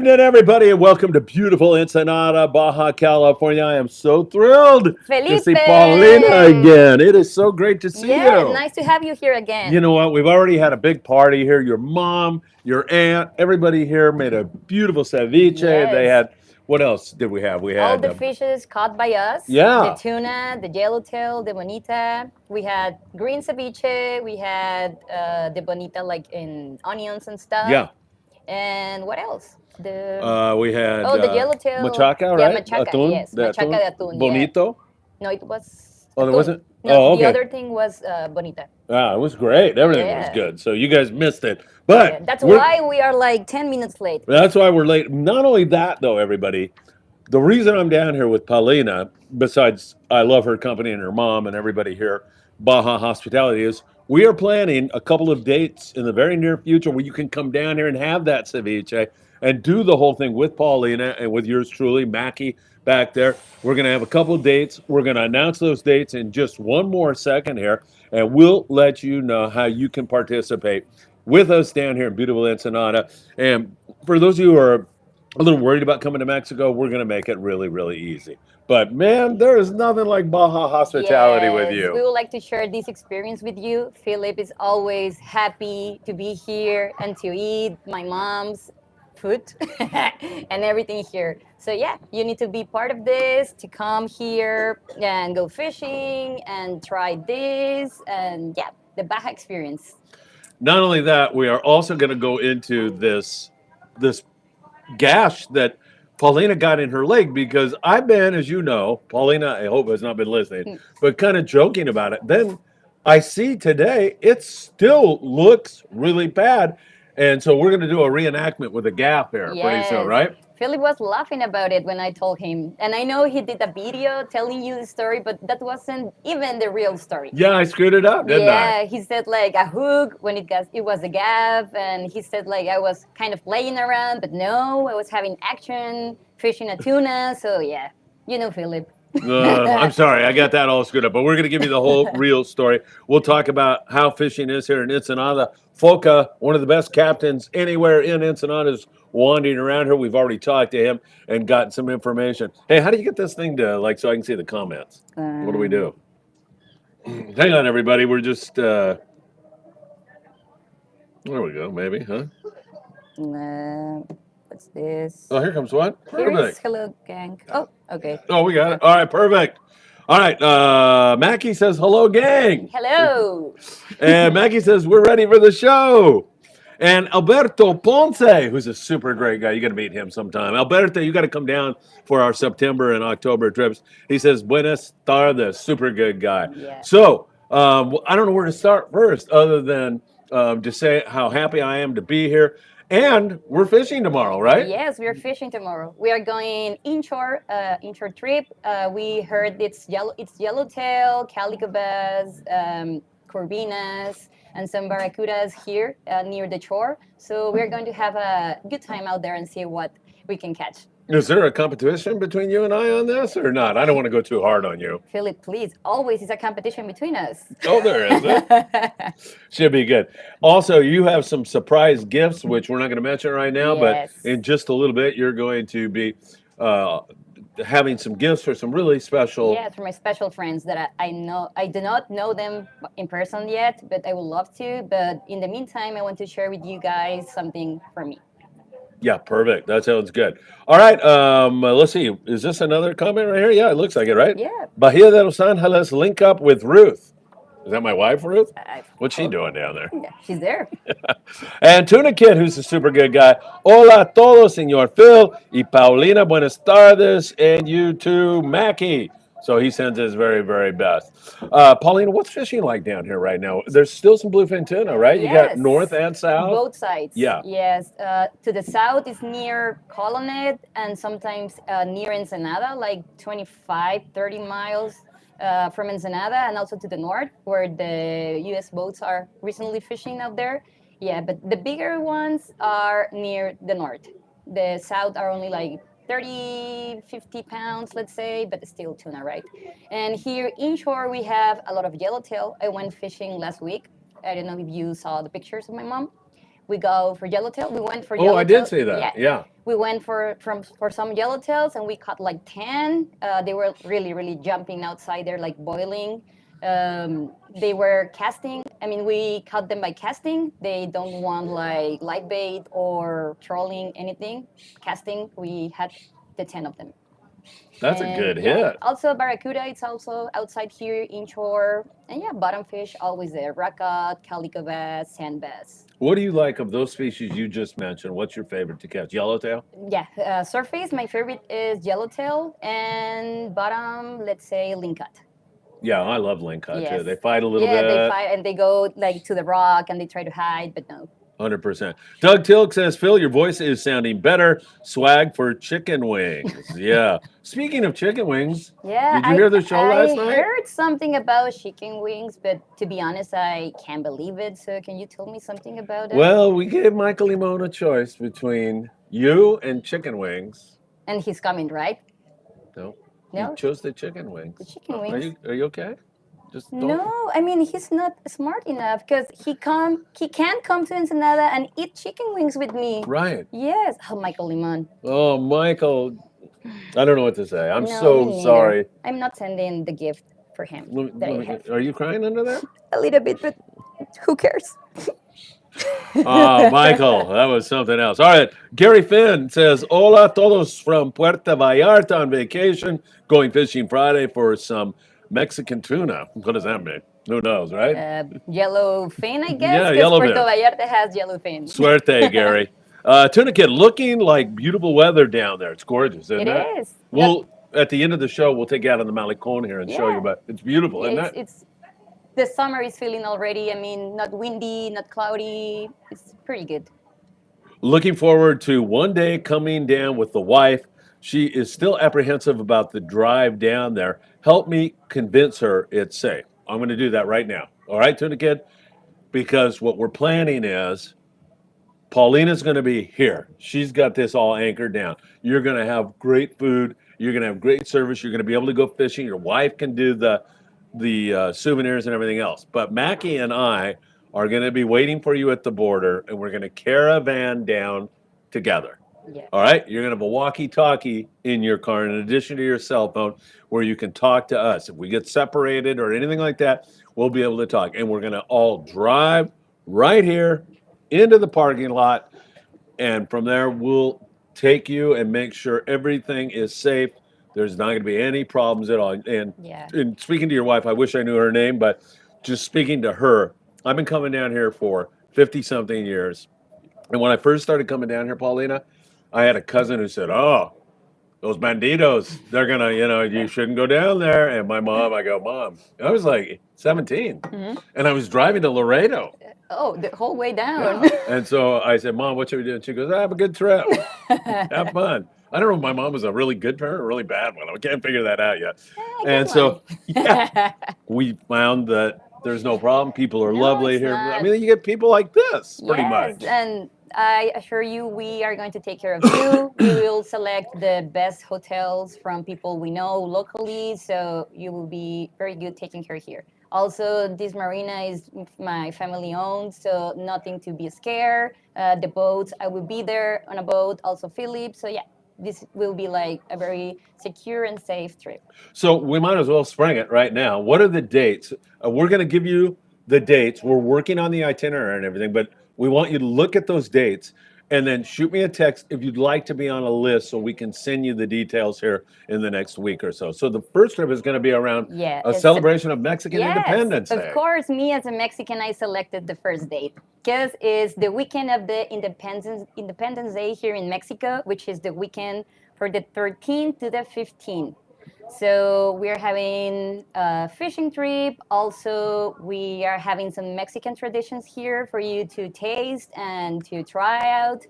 Evening, everybody, and welcome to beautiful Ensenada, Baja California. I am so thrilled to see Felipe! Paulina again. It is so great to see Yeah, you. nice to have you here You again. know what? We've already had a big party here. Your mom, your aunt, everybody here made a beautiful ceviche. They Yes. had, what else did we have? We All had, the fishes caught by us, the yeah, tuna, the yellowtail, the bonita. We had green ceviche. We had the bonita like in onions and stuff. yeah. And what else? The We had the yellowtail. machaca, Yeah, right? machaca. Atún, Yes, the machaca atún. de atún. Yeah. Bonito. No, it was Oh, there atún. wasn't? No, Oh, the okay. other thing was bonita. Ah, it was great. Everything was Yeah. good. So you guys missed it. Yeah. But That's we're why we are like 10 minutes late. That's why we're late. Not only that, though, everybody, the reason I'm down here with Paulina, besides I love her company and her mom and everybody here, Baja Hospitality, is we are planning a couple of dates in the very near future where you can come down here and have that ceviche and do the whole thing with Paulina and with yours truly, Mackie, back there. We're going to have a couple of dates. We're going to announce those dates in just one more second here, and we'll let you know how you can participate with us down here in beautiful Ensenada. And for those of you who are a little worried about coming to Mexico, we're going to make it really, really easy. But man, there is nothing like Baja hospitality with Yes, we you. would like to share this experience with you. Philip is always happy to be here and to eat my mom's food and everything here. So yeah, you need to be part of this, to come here and go fishing and try this and yeah, the Baja experience. Not only that, we are also going to go into this gash that Paulina got in her leg because I've been, as you know, Paulina, I hope has not been listening, but kind of joking about it. Then I see today it still looks really bad. And so we're going to do a reenactment with a gap here pretty soon, Yes. right? Philip was laughing about it when I told him. And I know he did a video telling you the story, but that wasn't even the real story. Yeah, I screwed it up, didn't I? Yeah, he said like a hook when it was a gaff, and he said like I was kind of playing around, but no, I was having action, fishing a tuna. So yeah, you know Philip. I'm sorry, I got that all screwed up. But we're going to give you the whole real story. We'll talk about how fishing is here in Ensenada. Foca, one of the best captains anywhere in Ensenada, is wandering around here. We've already talked to him and gotten some information. Hey, how do you get this thing to like so I can see the comments? What do we do? Hang on, everybody. We're just there we go. Maybe, huh? What's this? Oh, here comes what? Here is Perfect. hello gang. Oh, okay. Oh, we got it. All right, perfect. All right, Mackie says hello, gang. Hello. And Maggie says, we're ready for the show. And Alberto Ponce, who's a super great guy. You got to meet him sometime. Alberto, you got to come down for our September and October trips. He says, Buenas tardes, super good guy. Yeah. So I don't know where to start first other than to say how happy I am to be here. And we're fishing tomorrow, right? Yes, we are fishing tomorrow. We are going inshore trip. We heard it's yellowtail, calico bass, corvinas, and some barracudas here near the shore. So we're going to have a good time out there and see what we can catch. Is there a competition between you and I on this or not? I don't want to go too hard on you. Philip, please, always is a competition between us. Oh, there is it. Should be good. Also, you have some surprise gifts, which we're not going to mention right now, Yes. but in just a little bit, you're going to be having some gifts for some really special. Yes, for my special friends that I know. I do not know them in person yet, but I would love to. But in the meantime, I want to share with you guys something for me. Yeah, perfect. That sounds good. All right. Let's see. Is this another comment right here? Yeah, it looks like it, right? Yeah. Bahia de los Angeles link up with Ruth. Is that my wife, Ruth? I, What's she doing down there? yeah, she's there. And Tuna Kid, who's a super good guy. Hola a todos, señor Phil y Paulina. Buenas tardes. And you too, Mackie. So he sends his very, very best. Paulina, what's fishing like down here right now? There's still some bluefin tuna, right? You got Yes. north and south? Both sides. Yeah. Yes. To the south is near Colonnade and sometimes near Ensenada, like 25, 30 miles from Ensenada, and also to the north where the U.S. boats are recently fishing out there. Yeah, but the bigger ones are near the north. The south are only like 30, 50 pounds, let's say, but still tuna, right? And here inshore, we have a lot of yellowtail. I went fishing last week. I don't know if you saw the pictures of my mom. we go for yellowtail. We went for Oh, I did see that. Yeah. We went for some yellowtails, and we caught like 10. They were really jumping outside there, like boiling. They were casting. I mean, we caught them by casting. They don't want like live bait or trolling, anything. Casting, we had the 10 of them. That's a good hit. Also, barracuda, it's also outside here inshore. And yeah, bottom fish, always there. Rockcod, calico bass, sand bass. What do you like of those species you just mentioned? What's your favorite to catch? Yellowtail? Yeah, surface, my favorite is yellowtail. And bottom, let's say lingcod. Yeah, I love lingcod Yes. too. They fight a little Yeah, bit. they fight and they go like to the rock and they try to hide, but no. 100%. Doug Tilk says, Phil, your voice is sounding better. Swag for chicken wings. Yeah. Speaking of chicken wings, Yeah, did you hear the show last night? I heard something about chicken wings, but to be honest, I can't believe it. So can you tell me something about it? Well, we gave Michael Limon a choice between you and chicken wings. And he's coming, right? No. No? He chose the chicken wings. The chicken wings. Are you okay? Just don't. No, I mean he's not smart enough because he can't come to Ensenada and eat chicken wings with me. Right. Yes. Oh, Michael Limon. Oh, Michael. I don't know what to say. I'm No, me so neither. sorry. I'm not sending the gift for him that I have. Are you crying under that? A little bit, but who cares? Oh, Michael, that was something else. All right. Gary Finn says, Hola todos from Puerto Vallarta on vacation, going fishing Friday for some Mexican tuna. What does that mean? Who knows, right? Yellow fin, I guess. Yeah, 'cause yellowfin. Puerto Vallarta has yellow fin. Suerte, Gary. Tuna Kid, looking like beautiful weather down there. It's gorgeous, isn't it? It is. Well, at the end of the show, we'll take you out on the Malecon here and show you, Yeah. but it's beautiful, isn't it? It's the summer is feeling already. I mean, not windy, not cloudy. It's pretty good. Looking forward to one day coming down with the wife. She is still apprehensive about the drive down there. Help me convince her it's safe. I'm going to do that right now. All right, Tuna Kid? Because what we're planning is Paulina's going to be here. She's got this all anchored down. You're going to have great food. You're going to have great service. You're going to be able to go fishing. Your wife can do the souvenirs and everything else. But Mackie and I are going to be waiting for you at the border, and we're going to caravan down together. Yeah. All right? You're going to have a walkie-talkie in your car in addition to your cell phone where you can talk to us. If we get separated or anything like that, we'll be able to talk. And we're going to all drive right here into the parking lot, and from there, we'll take you and make sure everything is safe. There's not going to be any problems at all. And speaking to your wife, I wish I knew her name, but just speaking to her, I've been coming down here for 50-something years. And when I first started coming down here, Paulina, I had a cousin who said, oh, those banditos, they're going to, you shouldn't go down there. And my mom, I go, Mom, I was like 17. Mm-hmm. And I was driving to Laredo. Oh, the whole way down. Yeah. And so I said, Mom, what should we do? And she goes, have a good trip. Have fun. I don't know if my mom was a really good parent or a really bad one. I can't figure that out yet. And so, we found that there's no problem. People are lovely here. Not. I mean, you get people like this, pretty much. And I assure you, we are going to take care of you. We will select the best hotels from people we know locally, so you will be very good taken care here. Also, this marina is my family owned, so nothing to be scared. The boats, I will be there on a boat, also Philip. So yeah, this will be like a very secure and safe trip. So we might as well spring it right now. What are the dates? We're going to give you the dates. We're working on the itinerary and everything, but we want you to look at those dates and then shoot me a text if you'd like to be on a list so we can send you the details here in the next week or so. So the first trip is going to be around a celebration of Mexican Independence Day. Of course, me as a Mexican, I selected the first date because it's the weekend of the Independence Day here in Mexico, which is the weekend for the 13th to the 15th. So we're having a fishing trip. Also, we are having some Mexican traditions here for you to taste and to try out.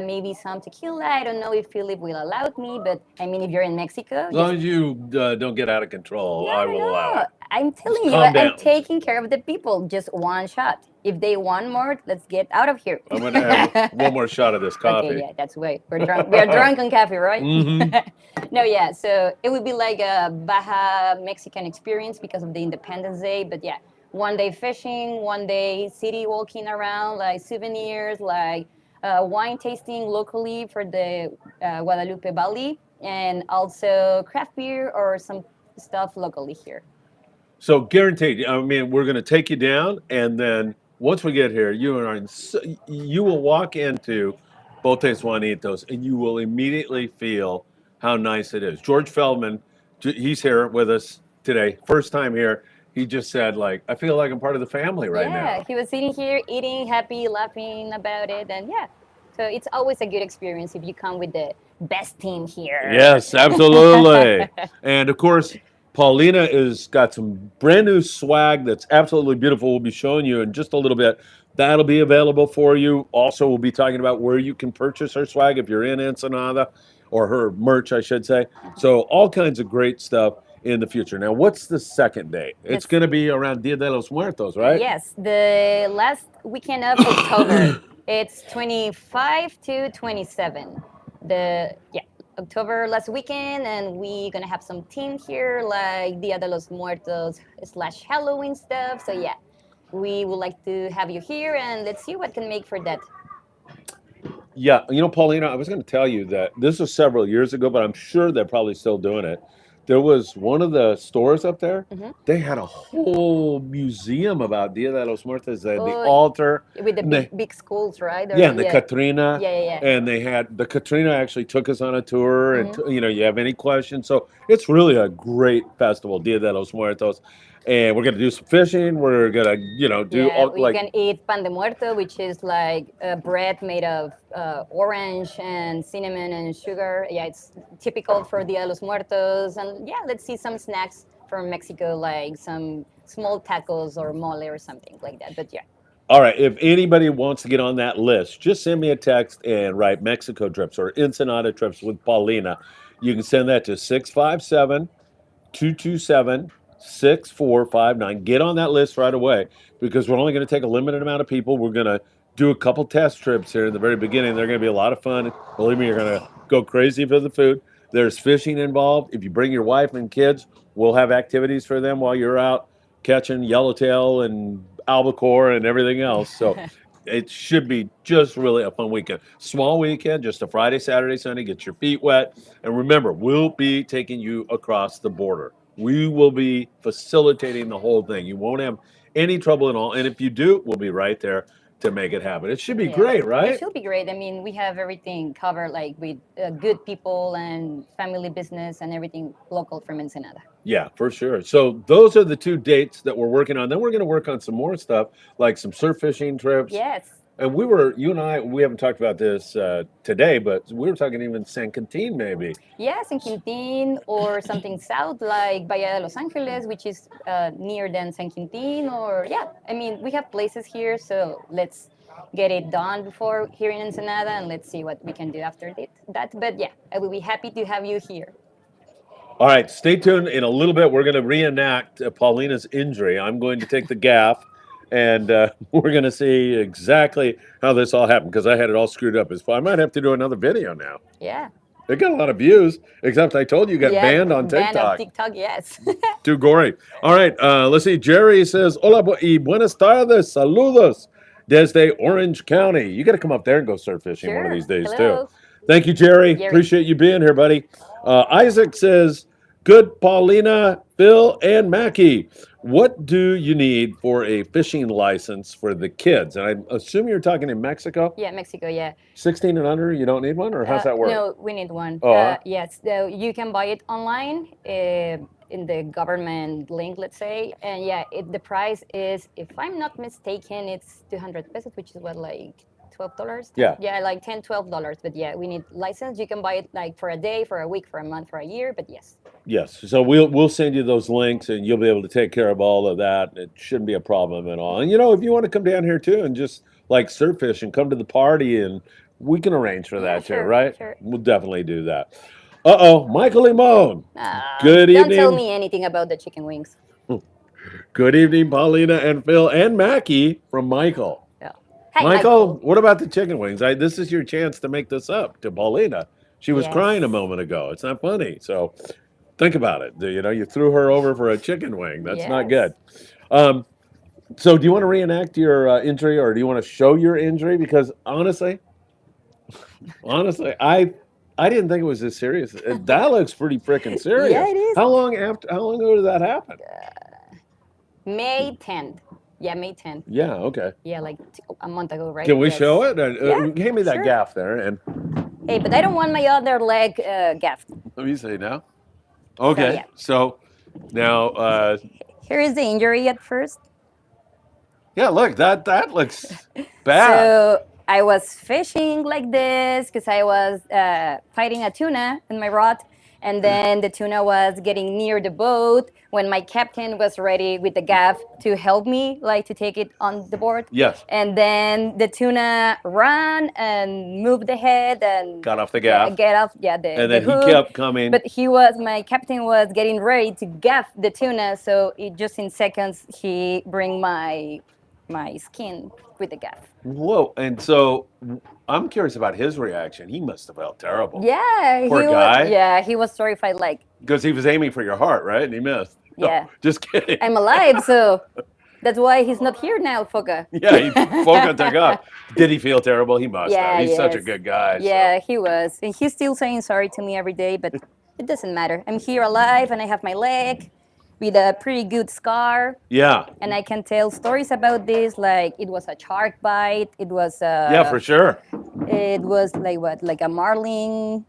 Maybe some tequila. I don't know if Philip will allow me, but I mean, if you're in Mexico. As long as you don't get out of control, I will allow it. I'm telling you, I'm taking care of the people. Just one shot. If they want more, let's get out of here. I'm going to have one more shot of this coffee. Okay, yeah, that's way. We're drunk. We're drunk on coffee, right? Mm-hmm. No, yeah. So it would be like a Baja Mexican experience because of the Independence Day. But yeah, one day fishing, one day city walking around, like souvenirs, like wine tasting locally for the Guadalupe Valley, and also craft beer or some stuff locally here. So guaranteed. I mean, we're going to take you down, and then once we get here, you will walk into Botes Juanitos, and you will immediately feel how nice it is. George Feldman, he's here with us today, first time here. He just said, like, I feel like I'm part of the family right Yeah, now. he was sitting here eating, happy, laughing about it, and yeah. So it's always a good experience if you come with the best team here. Yes, absolutely. And of course, Paulina is got some brand new swag that's absolutely beautiful. We'll be showing you in just a little bit. That'll be available for you. Also, we'll be talking about where you can purchase her swag if you're in Ensenada, or her merch, I should say. So all kinds of great stuff in the future. Now, what's the second date? It's This- going to be around Dia de los Muertos, right? Yes, the last weekend of October. It's 25 to 27. October last weekend, and we're gonna have some team here like Dia de los Muertos / Halloween stuff. So yeah, we would like to have you here, and let's see what can make for that. Yeah, Paulina, I was going to tell you that this was several years ago, but I'm sure they're probably still doing it. There was one of the stores up there. Mhm. They had a whole museum about Dia de los Muertos. They had the Oh, altar. With the and they- big schools, right? Or- yeah, and the Katrina. Yeah. And they had the Katrina actually took us on a tour, and Mhm. you have any questions. So it's really a great festival, Dia de los Muertos. And we're gonna do some fishing. We're gonna, do Yeah, all we like can eat pan de muerto, which is like bread made of orange and cinnamon and sugar. Yeah, it's typical for Dia de los Muertos. And yeah, let's see some snacks from Mexico, like some small tacos or mole or something like that. But yeah, All right, if anybody wants to get on that list, just send me a text and write Mexico trips or Ensenada trips with Paulina. You can send that to 657 227 6459. Get on that list right away because we're only going to take a limited amount of people. We're going to do a couple test trips here in the very beginning. They're going to be a lot of fun. Believe me, you're going to go crazy for the food. There's fishing involved. If you bring your wife and kids, we'll have activities for them while you're out catching yellowtail and albacore and everything else. So it should be just really a fun weekend. Small weekend, just a Friday, Saturday, Sunday. Get your feet wet. And remember, we'll be taking you across the border. We will be facilitating the whole thing. You won't have any trouble at all. And if you do, we'll be right there to make it happen. It should be yeah. great, right? It should be great. I mean, we have everything covered, like with good people and family business and everything local from Ensenada. Yeah, for sure. So those are the two dates that we're working on. Then we're going to work on some more stuff, like some surf fishing trips. Yes. And you and I, we haven't talked about this today, but we were talking even San Quintin maybe. Yes, in Quintin or something south like Bahia de Los Angeles, which is near than San Quintin. Or yeah, I mean we have places here, so let's get it done before here in Ensenada, and let's see what we can do after that. But yeah, I will be happy to have you here. All right, stay tuned. In a little bit, we're going to reenact Paulina's injury. I'm going to take the gaff, and we're going to see exactly how this all happened because I had it all screwed up. I might have to do another video now. Yeah. It got a lot of views, except I told you got banned on TikTok. Banned on TikTok, yes. Too gory. All right, let's see. Jerry says, Hola y buenas tardes, saludos desde Orange County. You got to come up there and go surf fishing one of Sure. these days, Hello. too. Thank you, Jerry. Jerry. Appreciate you being here, buddy. Isaac says, good Paulina, Phil, and Mackie. What do you need for a fishing license for the kids? And I assume you're talking in Mexico? Yeah, Mexico, yeah. 16 and under, you don't need one? Or how's that work? No, we need one. Oh, yes, so you can buy it online in the government link, let's say. And yeah, the price is, if I'm not mistaken, it's 200 pesos, which is what, like $12? Yeah. Yeah, like $10, $12. But yeah, we need license. You can buy it like for a day, for a week, for a month, for a year. But yes. Yes. So we'll send you those links and you'll be able to take care of all of that. It shouldn't be a problem at all. And if you want to come down here too and just like surf fish and come to the party, and we can arrange for that too, sure, right? sure. We'll definitely do that. Michael Limon. Good Don't evening. tell me anything about the chicken wings. Good evening, Paulina and Phil and Mackie from Michael. Yeah. Hi, Michael, what about the chicken wings? This is your chance to make this up to Paulina. She was Yes. crying a moment ago. It's not funny. So think about it. You threw her over for a chicken wing. That's not Yes. good. So, do you want to reenact your injury, or do you want to show your injury? Because honestly, I didn't think it was this serious. That looks pretty freaking Yeah, serious. it is. How long after? How long ago did that happen? May 10th. Yeah, May 10th. Yeah. Okay. Yeah, like a month ago, right? Can we Yes. show it? Yeah, Hand me that sure. gaff there, and Hey, but I don't want my other leg gaffed. let me see now. Okay. yeah. So now, Here is the injury at first. yeah. Look, that looks bad. So I was fishing like this because I was fighting a tuna in my rod. And then the tuna was getting near the boat when my captain was ready with the gaff to help me, like to take it on the board. Yes. And then the tuna ran and moved the head and Got off the gaff. get off, the And then hook. he kept coming. But my captain was getting ready to gaff the tuna, so just in seconds he bring my skin with the gaff. Whoa. And so I'm curious about his reaction. He must have felt terrible. Yeah, Poor guy. he was terrified. Like, Because he was aiming for your heart, right? And he missed. No, Yeah. just kidding. I'm alive, so that's why he's not here now, Foca. Yeah, he focused took off. Did he feel terrible? He must Yeah, have. He's such a yes. good guy. so- Yeah, he was, and he's still saying sorry to me every day, but it doesn't matter. I'm here alive, and I have my leg with a pretty good scar, Yeah. and I can tell stories about this. Like it was a shark bite. It was Yeah, for sure. It was like what, like a marlin?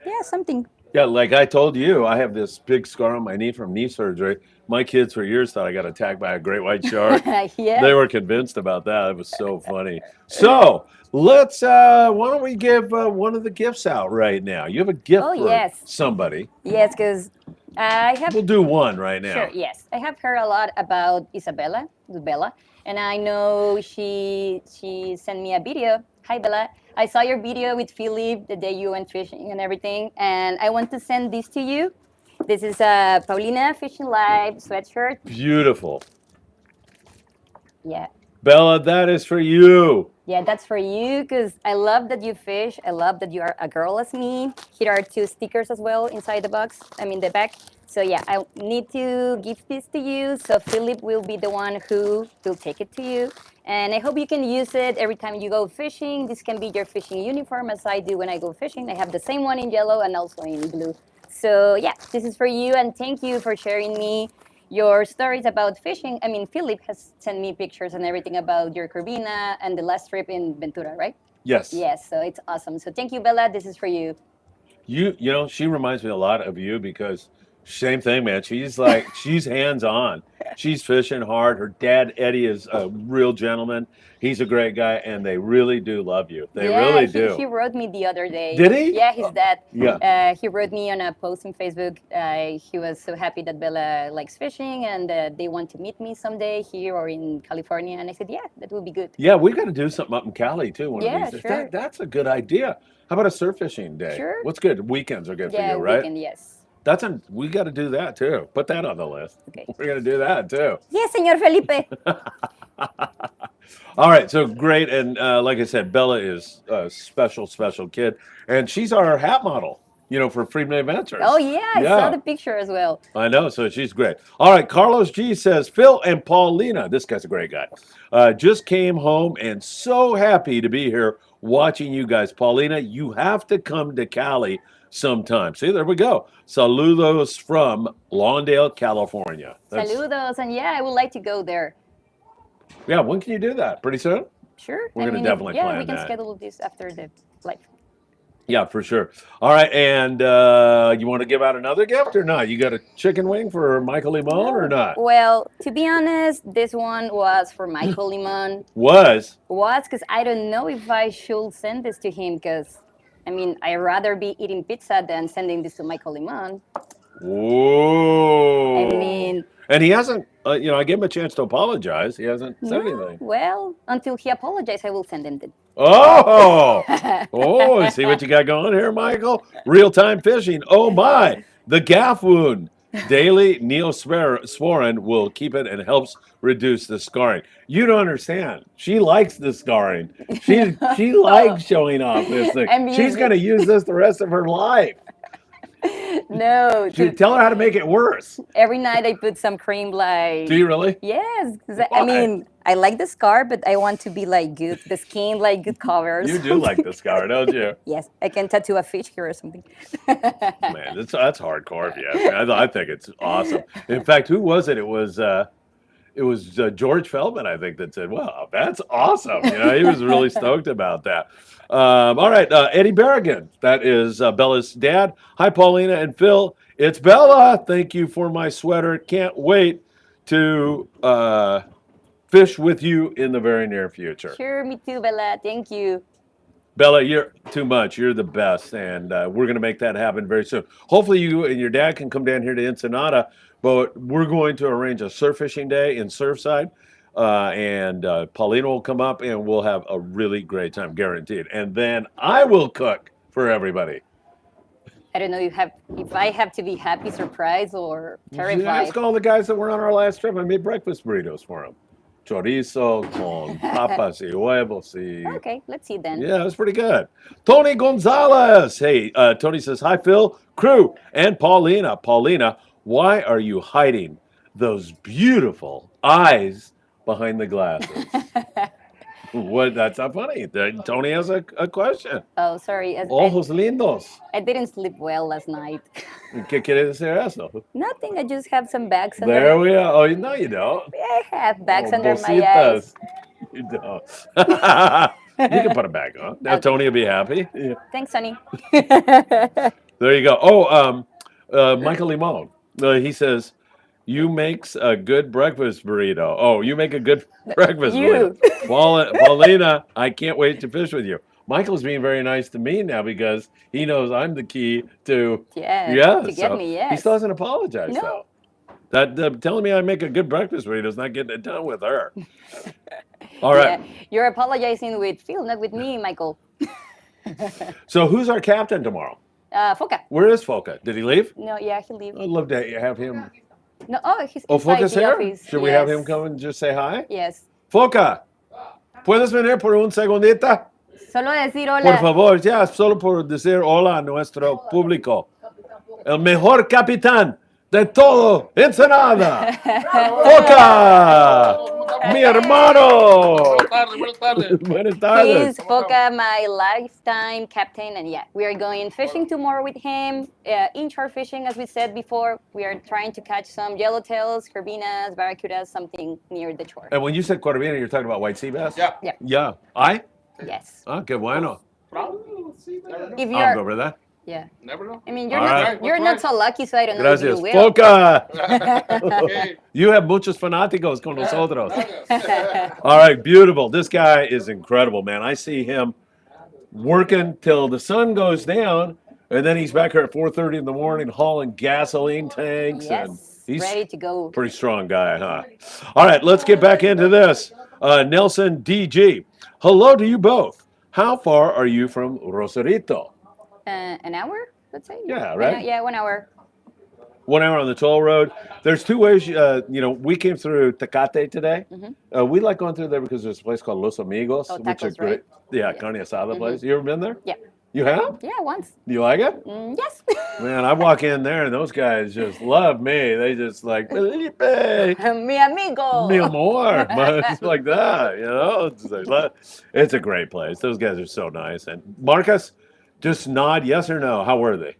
Yeah, something. Yeah, like I told you, I have this big scar on my knee from knee surgery. My kids for years thought I got attacked by a great white shark. Yeah. They were convinced about that. It was so funny. So let's, why don't we give one of the gifts out right now? You have a gift Oh, for yes. somebody. Yes, because I have. We'll do one right now. Sure, yes. I have heard a lot about Isabella, and I know she sent me a video. Hi, Bella. I saw your video with Philip the day you went fishing and everything, and I want to send this to you. This is a Paulina Fishing Live sweatshirt. Beautiful. Yeah. Bella, that is for you. Yeah, that's for you because I love that you fish. I love that you are a girl as me. Here are 2 stickers as well inside the box. I mean the back. So yeah, I need to give this to you. So Philip will be the one who will take it to you. And I hope you can use it every time you go fishing. This can be your fishing uniform as I do when I go fishing. I have the same one in yellow and also in blue. So yeah, this is for you, and thank you for sharing me your stories about fishing. I mean, Philip has sent me pictures and everything about your Corvina and the last trip in Ventura, right? Yes. Yes, so it's awesome. So thank you, Bella. This is for you. You know, she reminds me a lot of you because same thing, man. She's like, she's hands-on. She's fishing hard. Her dad, Eddie, is a real gentleman. He's a great guy, and they really do love you. They really do. He wrote me the other day. Did he? Yeah, his dad. Yeah. He wrote me on a post on Facebook. He was so happy that Bella likes fishing, and they want to meet me someday here or in California. And I said, yeah, that would be good. Yeah, we got to do something up in Cali too. One Yeah, of these. sure. That's a good idea. How about a surf fishing day? Sure. What's good? Weekends are good Yeah, for you, right? weekend, yes. We got to do that too. Put that on the list. Okay. We're gonna do that too. Yes, Señor Felipe. All right, so great, and like I said, Bella is a special kid, and she's our hat model, for Friedman Adventures. Oh yeah, I saw the picture as well. I know, so she's great. All right, Carlos G says, Phil and Paulina, this guy's a great guy, just came home and so happy to be here watching you guys. Paulina, you have to come to Cali sometime. See, there we go. Saludos from Lawndale, California. Saludos, and yeah, I would like to go there. Yeah, when can you do that? Pretty soon? Sure. We're going to definitely plan that. Yeah, we can schedule this after the live. Yeah, for sure. All right, and you want to give out another gift or not? You got a chicken wing for Michael Limon or not? Well, to be honest, this one was for Michael Limon. Was because I don't know if I should send this to him because, I mean, I'd rather be eating pizza than sending this to Michael Limon. Whoa. I mean... And he hasn't, I gave him a chance to apologize. He hasn't said anything. Well, until he apologizes, I will send him the... Oh! Oh, see what you got going here, Michael? Real-time fishing. Oh, my. The gaff wound. Daily Neosporin will keep it and helps reduce the scarring. You don't understand. She likes the scarring. She likes showing off this thing. She's going to use this the rest of her life. No, Tell her how to make it worse. every night I put some cream, like. Do you really? Yes, 'cause Why? I mean, I like the scar, but I want to be like good, the skin like good covers. You do like the scar, don't you? Yes, I can tattoo a fish here or something. Man, that's hardcore. Yeah, I think it's awesome. In fact, who was it? It was George Feldman, I think, that said, "Wow, that's awesome." You know, he was really stoked about that. All right, Eddie Berrigan, that is Bella's dad. Hi, Paulina and Phil. It's Bella. Thank you for my sweater. Can't wait to fish with you in the very near future. Sure, me too, Bella. Thank you. Bella, you're too much. You're the best, and we're going to make that happen very soon. Hopefully, you and your dad can come down here to Ensenada, but we're going to arrange a surf fishing day in Surfside, and Paulina will come up, and we'll have a really great time, guaranteed. And then I will cook for everybody. I don't know if I have to be happy, surprised, or terrified. Ask all the guys that were on our last trip. I made breakfast burritos for them. Chorizo con papas y huevos y... Okay, let's see then. Yeah, that's pretty good. Tony Gonzalez. Hey, Tony says, hi, Phil, crew, and Paulina. Paulina, why are you hiding those beautiful eyes behind the glasses? What? That's not funny. Tony has a question. Oh, sorry. Ojos lindos. I didn't sleep well last night. ¿Qué quiere decir eso? Nothing. I just have some bags under. There we are. Oh, no, you don't. I have bags under my Bositas. eyes. You don't. You can put a bag on. Now Tony will be happy. Yeah. Thanks, Sonny. There you go. Oh, Michael Limon. He says, you makes a good breakfast burrito. Oh, you make a good breakfast burrito. Paulina, I can't wait to fish with you. Michael's being very nice to me now because he knows I'm the key to to get me, yes. He still doesn't apologize, No. though. That telling me I make a good breakfast burrito is not getting it done with her. All right. Yeah, you're apologizing with Phil, not with me, Michael. So who's our captain tomorrow? Foca. Where is Foca? Did he leave? No, yeah, he leave. I'd love to have him. No, he's Oh, inside Foca's the here? office. Should we have Yes. him come and just say hi? Yes. Foca, ¿puedes venir por un segundita? Solo decir Por hola. favor, ya, solo por decir hola a nuestro público. El mejor capitán de todo Ensenada. Foca, mi hermano. Buenas tardes. Buenas He tardes. is Foca, my lifetime captain, and yeah, we are going fishing tomorrow with him. Inshore fishing, as we said before. We are trying to catch some yellowtails, corvinas, barracudas, something near the shore. And when you said corvina, you're talking about white sea bass? Yeah. Yeah. Yeah. ¿Ay? Yes. Ah, qué bueno. If Ah, you're, ¿verdad? yeah. Never know. I mean, you're All not right. you're not so lucky, so I don't know if Gracias. you will. Foca. Okay. You have muchos fanáticos con nosotros. All right, beautiful. This guy is incredible, man. I see him working till the sun goes down, and then he's back here at 4:30 in the morning hauling gasoline tanks. And Yes, he's ready to go. pretty strong guy, huh? All right, let's get back into this. Nelson DG. Hello to you both. How far are you from Rosarito? An hour, let's say. Yeah, right? Yeah, 1 hour. 1 hour on the toll road. There's two ways. We came through Tecate today. We like going through there because there's a place called Los Amigos, Oh, which is tacos, great. right? Yeah, carne asada place. You ever been there? Yeah. You have? Yeah, once. You like it? Yes. Man, I walk in there and those guys just love me. They just like, Felipe, Mi amigo. mi amor. It's like that, It's a great place. Those guys are so nice. And Marcus, just nod yes or no. How were they?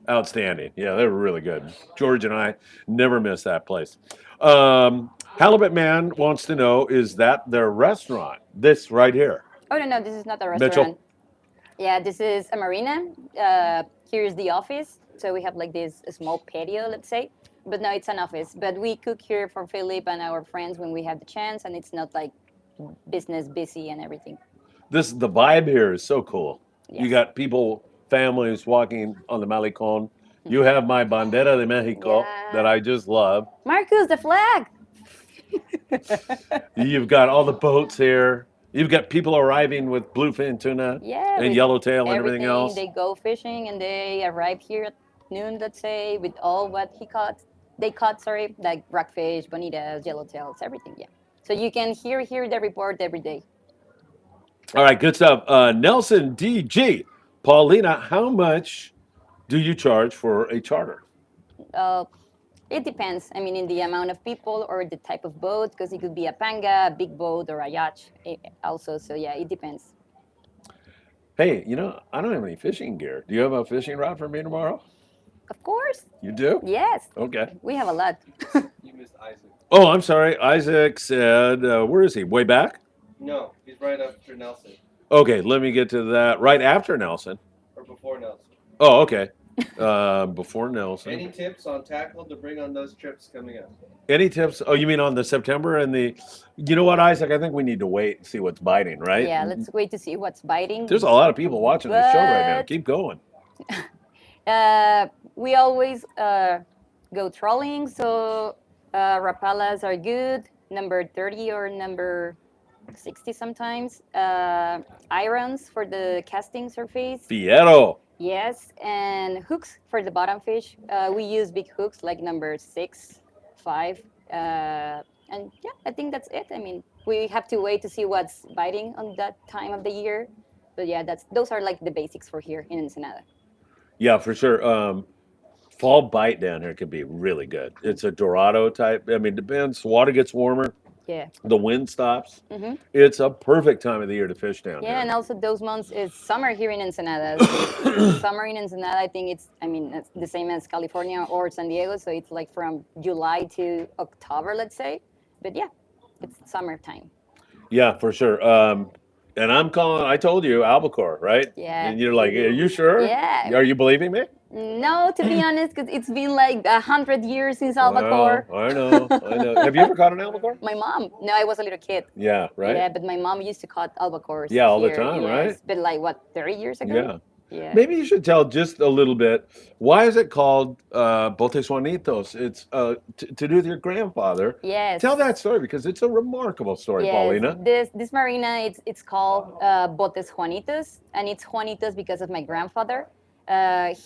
Outstanding. Yeah, they were really good. George and I never miss that place. Halibut Man wants to know, is that their restaurant? This right here. Oh, no, this is not a Mitchell. restaurant. Yeah, this is a marina. Here's the office. So we have like this small patio, let's say. But no, it's an office. But we cook here for Philip and our friends when we have the chance, and it's not like business busy and everything. The vibe here is so cool. You Yes. got people, families walking on the Malecon. You have my Bandera de Mexico Yeah. that I just love. Marcus, the flag. You've got all the boats here. You've got people arriving with bluefin tuna Yeah. and with yellowtail and everything else. They go fishing and they arrive here at noon, let's say, with all what they caught, like rockfish, bonitas, yellowtails, everything, yeah. So you can hear the report every day. All right, good stuff. Nelson DG. Paulina, how much Do you charge for a charter? Uh, it depends. I mean, in the amount of people or the type of boat, because it could be a panga, a big boat, or a yacht also. So yeah, it depends. Hey, I don't have any fishing gear. Do you have a fishing rod for me tomorrow? Of course. You do? Yes. Okay. We have a lot. You missed Isaac. Oh, I'm sorry. Isaac said, where is he? Way back? No, he's right after Nelson Okay, let me get to that. Right after Nelson. or before Nelson. Oh, okay. Before Nelson. Any tips on tackle to bring on those trips coming up? Any tips? Oh, you mean on the September and the? You know what, Isaac? I think we need to wait and see what's biting, right? Yeah, let's wait to see what's biting. There's a lot of people watching this show right now. But- Keep going. We always go trolling, so rapalas are good. Number 30 or number 60 sometimes. Irons for the casting surface. Fierro. Yes, and hooks for the bottom fish. We use big hooks like number 6, 5. And yeah, I think that's it. I mean, we have to wait to see what's biting on that time of the year. But yeah, those are like the basics for here in Ensenada. Yeah, for sure. Fall bite down here can be really good. It's a Dorado type. I mean, depends. Water gets warmer. Yeah. The wind stops. Hmm. It's a perfect time of the year to fish down Yeah, and here. also those months is summer here in Ensenada. So summer in Ensenada, I think it's the same as California or San Diego. So it's like from July to October, let's say. But yeah, it's summertime. Yeah, for sure. And I told you albacore, right? Yeah. And you're like, are you sure? Yeah. Are you believing me? No, to be honest, because it's been like 100 years since albacore. Well, I know. Have you ever caught an albacore? My mom. No, I was a little kid. Yeah, right? Yeah, but my mom used to catch albacores. Yeah, all the here, time, yes. right? But like what, 30 years ago? Yeah. Yeah. Maybe you should tell just a little bit. Why is it called Botes Juanitos? It's to do with your grandfather. Yes. Tell that story because it's a remarkable story, Yes, Paulina. this marina it's called Botes Juanitos, and it's Juanitos because of my grandfather.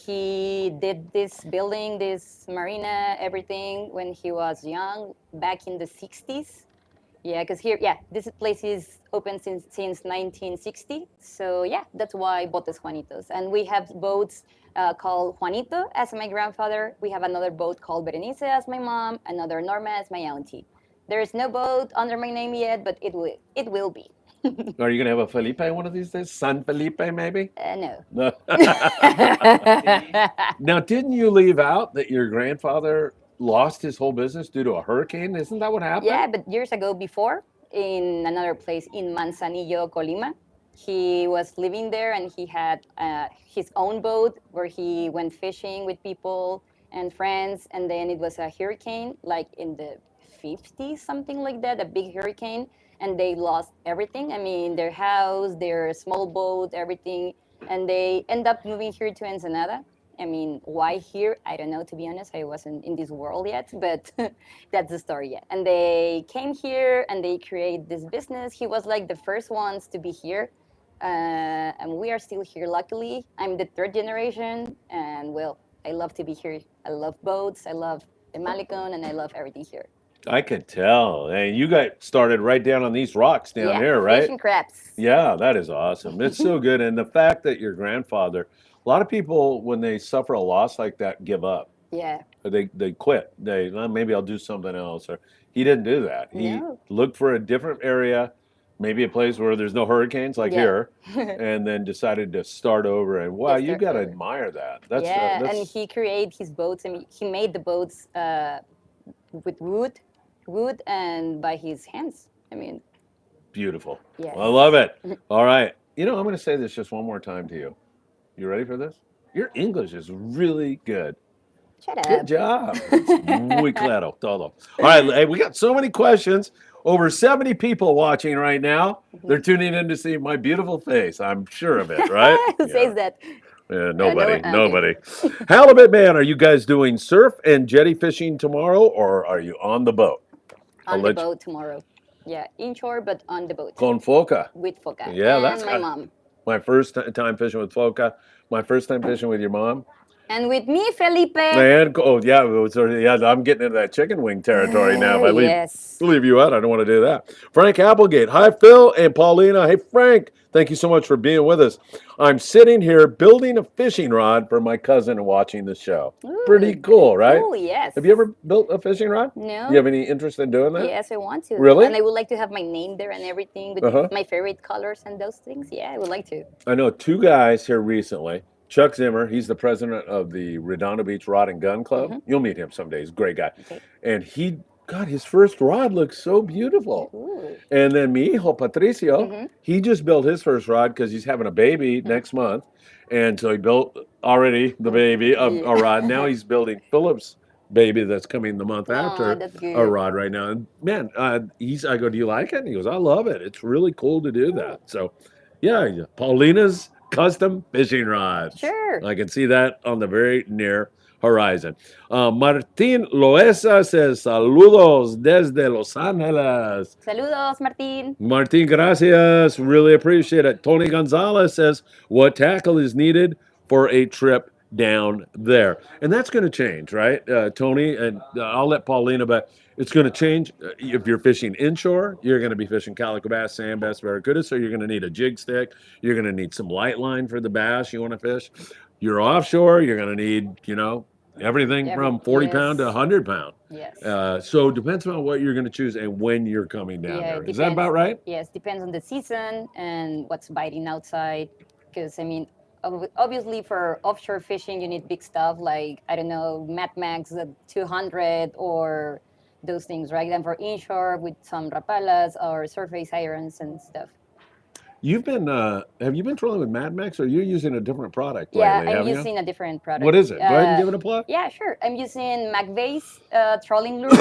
He did this building, this marina, everything when he was young, back in the 60s. Yeah, because here, this place is open since 1960. So yeah, that's why Botes Juanitos. And we have boats called Juanito as my grandfather. We have another boat called Berenice as my mom, another Norma as my auntie. There is no boat under my name yet, but it will be. Are you going to have a Felipe one of these days? San Felipe, maybe? No. No. Now, didn't you leave out that your grandfather lost his whole business due to a hurricane? Isn't that what happened? Yeah, but years ago before, in another place in Manzanillo, Colima, he was living there and he had his own boat where he went fishing with people and friends. And then it was a hurricane, like in the 50s, something like that, a big hurricane. And they lost everything. I mean, their house, their small boat, everything. And they end up moving here to Ensenada. I mean, why here? I don't know, to be honest. I wasn't in this world yet, but that's the story, yeah. And they came here and they created this business. He was like the first ones to be here. And we are still here, luckily. I'm the third generation. And well, I love to be here. I love boats. I love the Malecon and I love everything here. I could tell. And you got started right down on these rocks down here, right? Fishing crabs. Yeah, that is awesome. It's so good. And the fact that your grandfather, a lot of people, when they suffer a loss like that, give up. Yeah. They quit. Maybe I'll do something else. Or he didn't do that. He No. looked for a different area, maybe a place where there's no hurricanes like Yeah. here, and then decided to start over. And wow, Yes, you start got to over. admire that. That's And he created his boats. I mean, he made the boats with wood and by his hands. I mean, beautiful. yes. I love it. All right. I'm going to say this just one more time to you. You ready for this? Your English is really good. Shut up. Good job. Muy claro, todo. All right, hey, we got so many questions. Over 70 people watching right now. They're tuning in to see my beautiful face. I'm sure of it, right? Who says that? Yeah, no nobody, one- nobody. Halibut Man, are you guys doing surf and jetty fishing tomorrow, or are you on the boat? On let the you- boat tomorrow. Yeah, inshore, but on the boat. Con foca. With Foca. Yeah, and that's my kind- mom. My first time fishing with foca. My first time fishing with your mom. And with me, Felipe. And I'm getting into that chicken wing territory now. If I Yes. leave you out, I don't want to do that. Frank Applegate. Hi, Phil and Paulina. Hey, Frank. Thank you so much for being with us. I'm sitting here building a fishing rod for my cousin and watching the show. Ooh, Pretty cool, right? Cool, yes. Have you ever built a fishing rod? No. You have any interest in doing that? Yes, I want to. Really? And I would like to have my name there and everything with my favorite colors and those things. Yeah, I would like to. I know two guys here recently. Chuck Zimmer, he's the president of the Redondo Beach Rod and Gun Club. You'll meet him someday. He's a great guy. Okay. And his first rod looks so beautiful. Ooh. And then mi hijo, Patricio, he just built his first rod because he's having a baby next month. And so he built already the baby, a rod. Now he's building Philip's baby that's coming the month after that's good. a rod right now. And man, I go, do you like it? And he goes, I love it. It's really cool to do that. So yeah, Paulina's custom fishing rods. Sure. I can see that on the very near horizon. Martin Loesa says, saludos desde Los Angeles. Saludos, Martin. Martin, gracias. Really appreciate it. Tony Gonzalez says, what tackle is needed for a trip down there? And that's going to change, right, Tony? And I'll let Paulina, but it's going to change. If you're fishing inshore, you're going to be fishing calico bass, sand bass, barracuda. So you're going to need a jig stick. You're going to need some light line for the bass you want to fish. You're offshore, you're going to need, everything from 40 pound to 100 pound. Yes. So it depends on what you're going to choose and when you're coming down there. Is that about right? Yes, depends on the season and what's biting outside. Because, obviously for offshore fishing, you need big stuff like, I don't know, Mad Max 200 or those things, right? And for inshore with some rapalas or surface irons and stuff. You've been, have you been trolling with Mad Max, or you're using a different product Yeah, lately, I'm using a different product. What is it? Go ahead and give it a plug. Yeah, sure. I'm using McVeigh's trolling lures.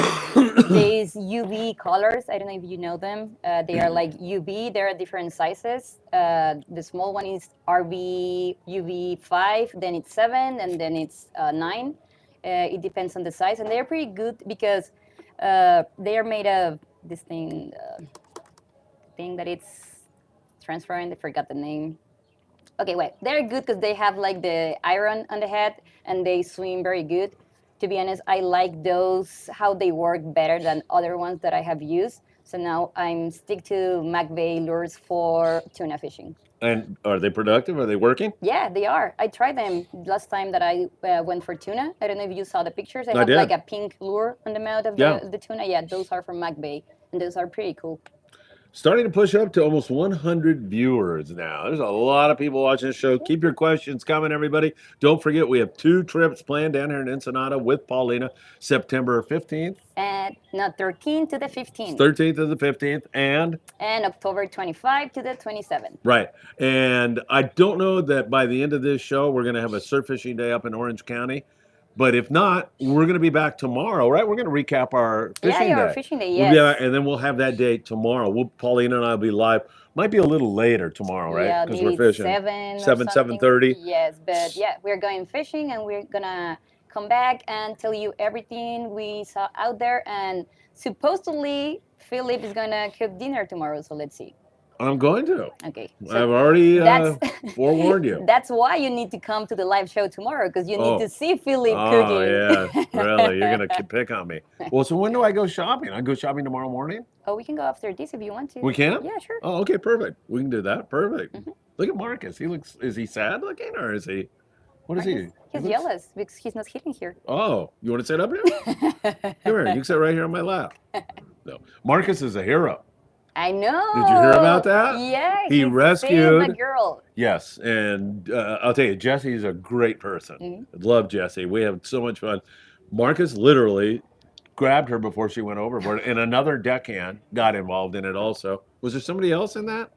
These UV colors. I don't know if you know them. They are like UV. There are different sizes. The small one is RV UV 5, then it's 7, and then it's 9. It depends on the size, and they're pretty good because they are made of this thing that it's transparent. I forgot the name. Okay, wait. They're good because they have like the iron on the head and they swim very good. To be honest, I like those, how they work better than other ones that I have used. So now I'm stick to McVeigh lures for tuna fishing. And are they productive? Are they working? Yeah, they are. I tried them last time that I went for tuna. I don't know if you saw the pictures. I have did. like a pink lure on the mouth of the tuna. Yeah, those are from McVeigh, and those are pretty cool. Starting to push up to almost 100 viewers now. There's a lot of people watching the show. Keep your questions coming, everybody. Don't forget, we have 2 trips planned down here in Ensenada with Paulina, September 15th. And 13th to the 15th. 13th to the 15th. And October 25 to the 27th. Right. And I don't know that by the end of this show, we're going to have a surf fishing day up in Orange County. But if not, we're going to be back tomorrow, right? We're going to recap our fishing day. Our fishing day, yes. And then we'll have that day tomorrow. Paulina and I will be live. Might be a little later tomorrow, right? Yeah, because we're fishing 7:30. Yes, but yeah, we're going fishing and we're going to come back and tell you everything we saw out there. And supposedly, Philip is going to cook dinner tomorrow, so let's see. I'm going to. Okay. So I've already forewarned you. That's why you need to come to the live show tomorrow, because you need to see Philip cooking. Oh, yeah. Really? You're going to pick on me. Well, so when do I go shopping? I go shopping tomorrow morning? Oh, we can go after this if you want to. We can? Yeah, sure. Oh, okay, perfect. We can do that. Perfect. Look at Marcus. Is he sad looking, or is he, what is he? He's jealous because he's not sitting here. Oh, you want to sit up here? Come here. You can sit right here on my lap. No. Marcus is a hero. I know. Did you hear about that? Yeah. He rescued a girl. Yes, and I'll tell you, Jesse's a great person. I love Jesse. We have so much fun. Marcus literally grabbed her before she went overboard, and another deckhand got involved in it also. Was there somebody else in that?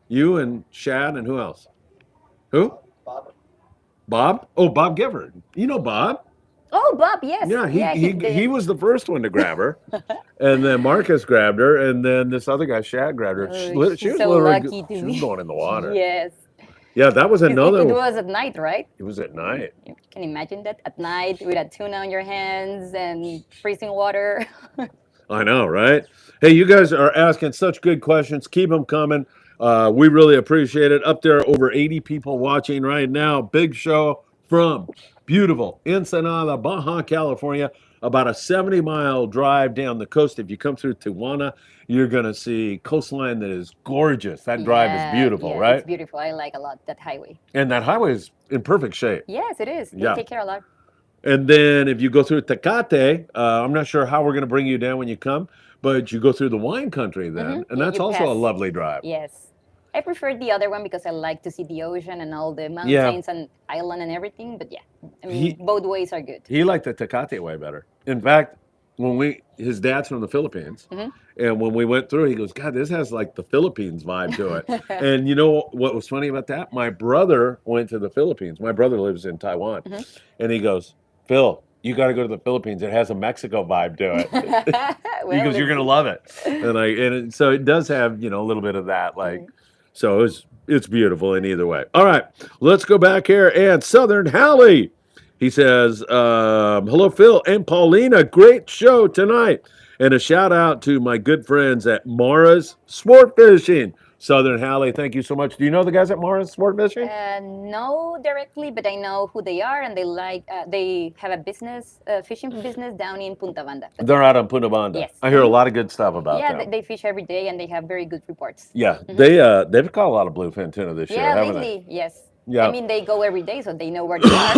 You and Shad and who else? Who? Bob. Bob? Oh, Bob Gifford. You know Bob. Oh, Bob, yes. Yeah, he was the first one to grab her. And then Marcus grabbed her, and then this other guy, Shad, grabbed her. She was so lucky to she be. was going in the water. Yes. Yeah, that was another It one. was at night, right? It was at night. You can imagine that at night with a tuna on your hands and freezing water. I know, right? Hey, you guys are asking such good questions. Keep them coming. We really appreciate it. Up there, over 80 people watching right now. Big show. from beautiful Ensenada, Baja California, about a 70-mile drive down the coast. If you come through Tijuana, you're going to see coastline that is gorgeous. That drive is beautiful, yeah, right? it's beautiful. I like a lot that highway. And that highway is in perfect shape. Yes, it is. They Yeah. take care a lot. And then if you go through Tecate, I'm not sure how we're going to bring you down when you come, but you go through the wine country then, and Yeah, that's you also a pass. lovely drive. Yes. I prefer the other one because I like to see the ocean and all the mountains and island and everything. But yeah, I mean, both ways are good. He liked the Tecate way better. In fact, his dad's from the Philippines, and when we went through, he goes, God, this has like the Philippines vibe to it. And you know what was funny about that? My brother went to the Philippines. My brother lives in Taiwan, and he goes, Phil, you got to go to the Philippines. It has a Mexico vibe to it. He goes, you're gonna love it. So it does have a little bit of that, like. So it's beautiful in either way. All right, let's go back here. And Southern Hallie, he says, hello, Phil and Paulina. Great show tonight. And a shout out to my good friends at Mara's Sportfishing. Southern Hallie, thank you so much. Do you know the guys at Mara's Sportfishing? No, directly, but I know who they are, and they have a business, fishing business down in Punta Banda. But They're out on Punta Banda. Yes. I hear a lot of good stuff about yeah, them. they fish every day, and they have very good reports. Yeah, they've caught a lot of bluefin tuna this year, Yeah, haven't lately, yes. Yeah. I mean, they go every day, so they know where they are.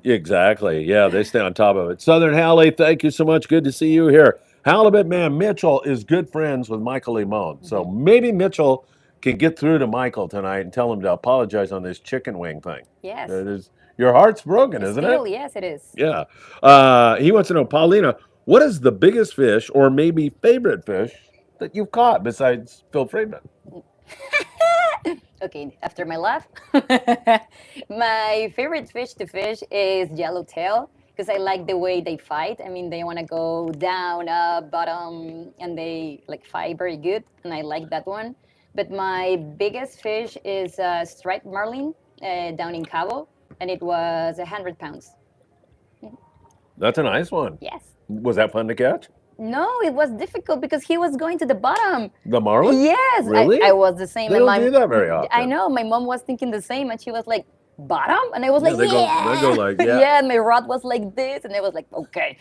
they? Exactly. Yeah, they stay on top of it. Southern Hallie, thank you so much. Good to see you here. Halibut Man Mitchell is good friends with Michael Limon. So maybe Mitchell can get through to Michael tonight and tell him to apologize on this chicken wing thing. Yes. It is, your heart's broken, isn't Still, it? yes, it is. Yeah. He wants to know, Paulina, what is the biggest fish or maybe favorite fish that you've caught besides Phil Frieman? Okay, after my laugh, my favorite fish to fish is yellowtail because I like the way they fight. I mean, they want to go down, up, bottom, and they like fight very good, and I like that one. But my biggest fish is striped marlin down in Cabo, and it was 100 pounds. That's a nice one. Yes. Was that fun to catch? No, it was difficult because he was going to the bottom. The marlin? Yes, Really? I was the same. They and don't do that very often. I know. My mom was thinking the same, and she was like, "Bottom," and I was like, they "Yeah." go like, yeah. Yeah, and my rod was like this, and I was like, "Okay."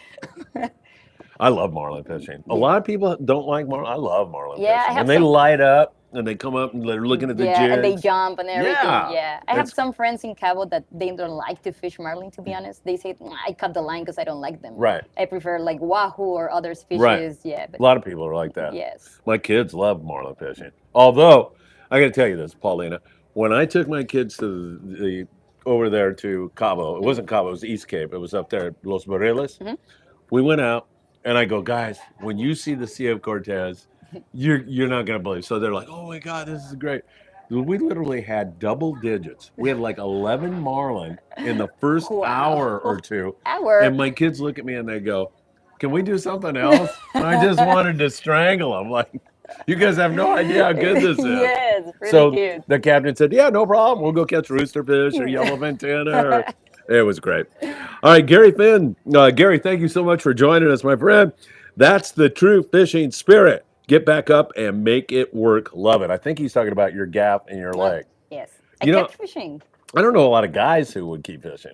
I love marlin fishing. A lot of people don't like marlin. I love marlin Yeah, I fishing. have And they some- light up and they come up and they're looking at the Yeah, and they jigs. jump and everything. Yeah, Yeah, I have it's- some friends in Cabo that they don't like to fish marlin. To be honest, they say I cut the line because I don't like them. Right. I prefer like wahoo or other fishes. Right. Yeah, but A lot of people are like that. yes. My kids love marlin fishing. Although, I got to tell you this, Paulina, when I took my kids to the over there to Cabo, it wasn't Cabo, it was East Cape. It was up there, Los Barriles. We went out, and I go, guys, when you see the Sea of Cortez, you're not gonna believe. So they're like, oh my God, this is great. We literally had double digits. We had like 11 marlin in the first Wow. hour or two. Hour. And my kids look at me and they go, can we do something else? And I just wanted to strangle them. Like, you guys have no idea how good this is. Yes, really So cute. the captain said, yeah, no problem. We'll go catch roosterfish or yellowfin tuna. It was great. All right, Gary Finn. Gary, thank you so much for joining us, my friend. That's the true fishing spirit. Get back up and make it work. Love it. I think he's talking about your gap in your leg. Yes, You I know- kept fishing. I don't know a lot of guys who would keep fishing.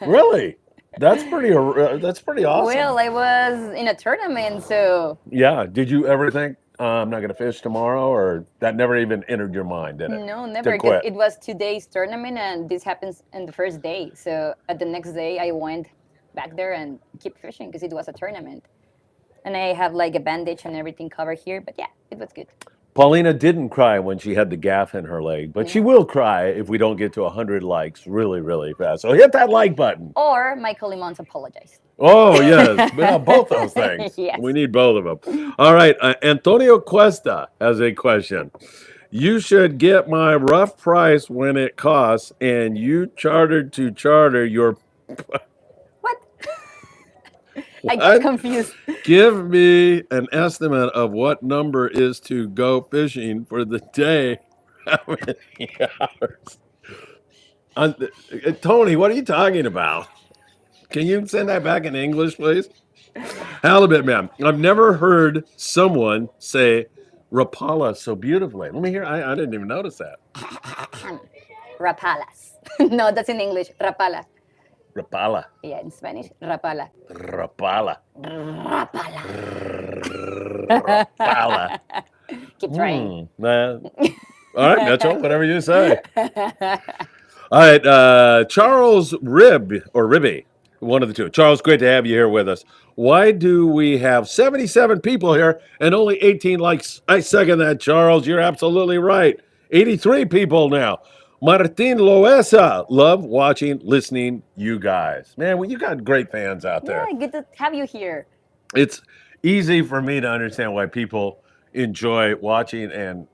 Really? That's pretty awesome. Well, I was in a tournament, so Yeah. Did you ever think I'm not going to fish tomorrow, or that never even entered your mind, did it? no, never. 'Cause quit. it was 2 days tournament, and this happens in the first day. So at the next day, I went back there and keep fishing because it was a tournament, and I have like a bandage and everything covered here. But yeah, it was good. Paulina didn't cry when she had the gaff in her leg, but she will cry if we don't get to 100 likes really, really fast. So hit that like button. Or Michael Limons apologized. Oh, yes. Yeah, both those things. Yes. We need both of them. All right. Antonio Cuesta has a question. You should get my rough price when it costs, and you chartered to charter your. What? I What? got confused. Give me an estimate of what number is to go fishing for the day. How many hours? Tony, what are you talking about? Can you send that back in English, please? Halibut man. I've never heard someone say Rapala so beautifully. Let me hear. I didn't even notice that. Rapalas. No, that's in English. Rapala. Rapala. Yeah, in Spanish, rapala. Rapala. Rapala. Rapala. Keep trying. All right, Mitchell, whatever you say. All right, Charles Ribby, one of the two. Charles, great to have you here with us. Why do we have 77 people here and only 18 likes? I second that, Charles. You're absolutely right. 83 people now. Martin Loesa, love watching, listening, you guys. Man, well, you got great fans out there. Yeah, good to have you here. It's easy for me to understand why people enjoy watching and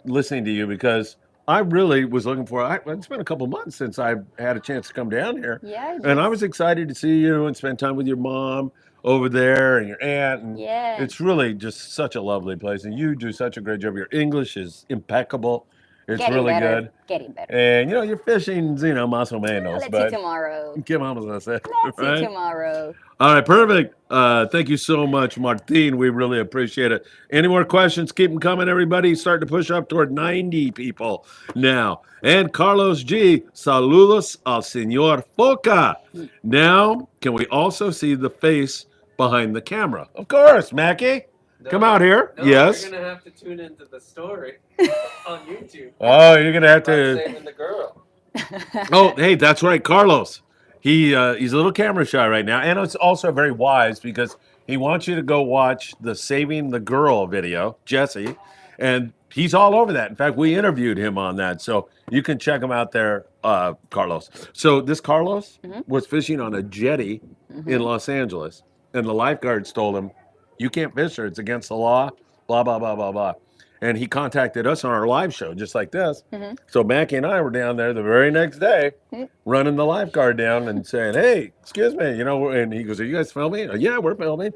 listening to you because I really was looking for. It's been a couple months since I've had a chance to come down here, Yeah, and I just- was excited to see you and spend time with your mom over there and your aunt. And Yeah. it's really just such a lovely place, and you do such a great job. Your English is impeccable. It's Getting really better. good, Getting better. and your fishing's más o menos. Let's but see tomorrow. ¿Qué vamos a hacer? Let's right? see tomorrow. All right, perfect. Thank you so much, Martin. We really appreciate it. Any more questions? Keep them coming, everybody. Starting to push up toward 90 people now. And Carlos G, saludos al señor Foca. Now, can we also see the face behind the camera? Of course, Mackie. Come out here. No, Yes. You're gonna have to tune into the story on YouTube. Oh, you're going to have About to. saving the girl. Oh, hey, that's right, Carlos. He's a little camera shy right now, and it's also very wise because he wants you to go watch the Saving the Girl video, Jesse, and he's all over that. In fact, we interviewed him on that, so you can check him out there, Carlos. So this Carlos was fishing on a jetty in Los Angeles, and the lifeguards told him, "You can't fish there; it's against the law." Blah blah blah blah blah. And he contacted us on our live show, just like this. So Mackie and I were down there the very next day, running the lifeguard down and saying, "Hey, excuse me," And he goes, "Are you guys filming?" Yeah, we're filming.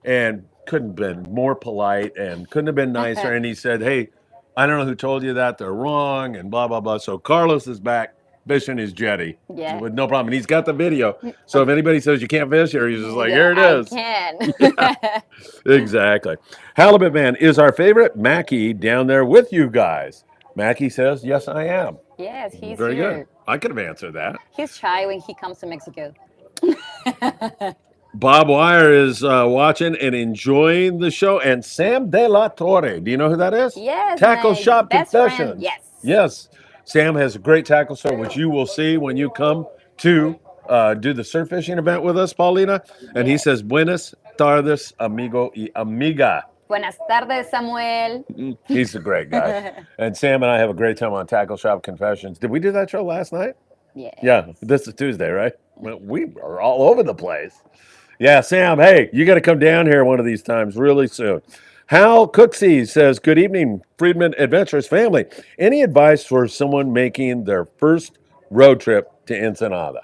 And couldn't have been more polite and couldn't have been nicer. And he said, "Hey, I don't know who told you that. They're wrong," and blah blah blah. So Carlos is back fishing his jetty Yeah. with no problem. And he's got the video. So if anybody says you can't fish here, he's just like, Yeah, "Here it is." I can. Exactly. Halibut Man is our favorite. Mackie down there with you guys. Mackie says, "Yes, I am." Yes, he's Very here. good. I could have answered that. He's shy when he comes to Mexico. Bob Wire is watching and enjoying the show. And Sam De La Torre. Do you know who that is? Yes, Tackle my Shop best Confessions. friend, yes. Yes. Sam has a great tackle store, which you will see when you come to do the surf fishing event with us, Paulina. And he says, "Buenas tardes, amigo y amiga." Buenas tardes, Samuel. He's a great guy. And Sam and I have a great time on Tackle Shop Confessions. Did we do that show last night? Yeah. Yeah, this is Tuesday, right? Well, we are all over the place. Yeah, Sam, hey, you got to come down here one of these times really soon. Hal Cooksey says, "Good evening, Friedman Adventures family. Any advice for someone making their first road trip to Ensenada?"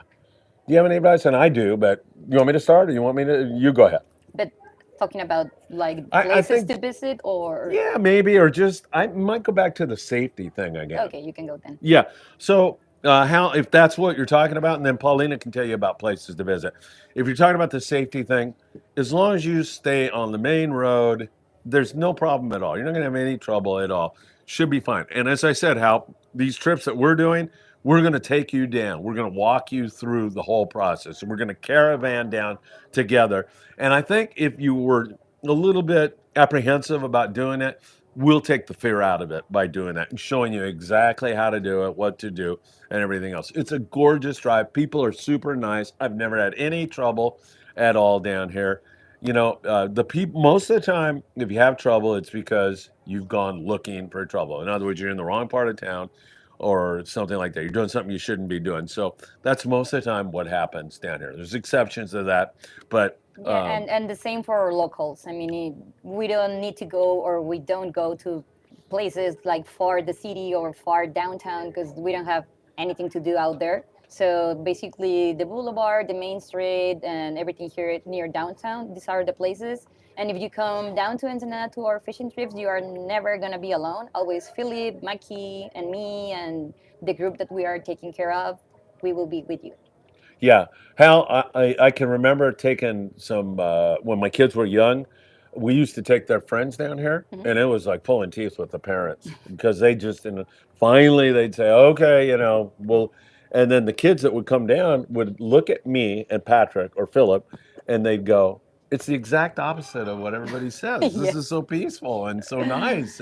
Do you have any advice? And I do, but you want me to start or you want me to? You go ahead. But talking about like I places think- to visit or Yeah, maybe, or just, I might go back to the safety thing again. okay, you can go then. Yeah. So, Hal, if that's what you're talking about, and then Paulina can tell you about places to visit. If you're talking about the safety thing, as long as you stay on the main road, there's no problem at all. You're not going to have any trouble at all. Should be fine. And as I said, Hal, these trips that we're doing, we're going to take you down. We're going to walk you through the whole process. And we're going to caravan down together. And I think if you were a little bit apprehensive about doing it, we'll take the fear out of it by doing that and showing you exactly how to do it, what to do, and everything else. It's a gorgeous drive. People are super nice. I've never had any trouble at all down here. The people, most of the time, if you have trouble, it's because you've gone looking for trouble. In other words, you're in the wrong part of town or something like that. You're doing something you shouldn't be doing. So that's most of the time what happens down here. There's exceptions to that, but Yeah, and the same for our locals. I mean, we don't need to go or we don't go to places like far the city or far downtown because we don't have anything to do out there. So basically the boulevard, the main street and everything here near downtown, these are the places. And if you come down to Ensenada to our fishing trips, you are never gonna be alone. Always Philip, Mikey, and me and the group that we are taking care of, we will be with you. Yeah, Hal, I can remember taking some when my kids were young. We used to take their friends down here, and it was like pulling teeth with the parents because they just finally they'd say, "Okay, well," And then the kids that would come down would look at me and Patrick or Philip, and they'd go, "It's the exact opposite of what everybody says. This Yes. is so peaceful and so nice."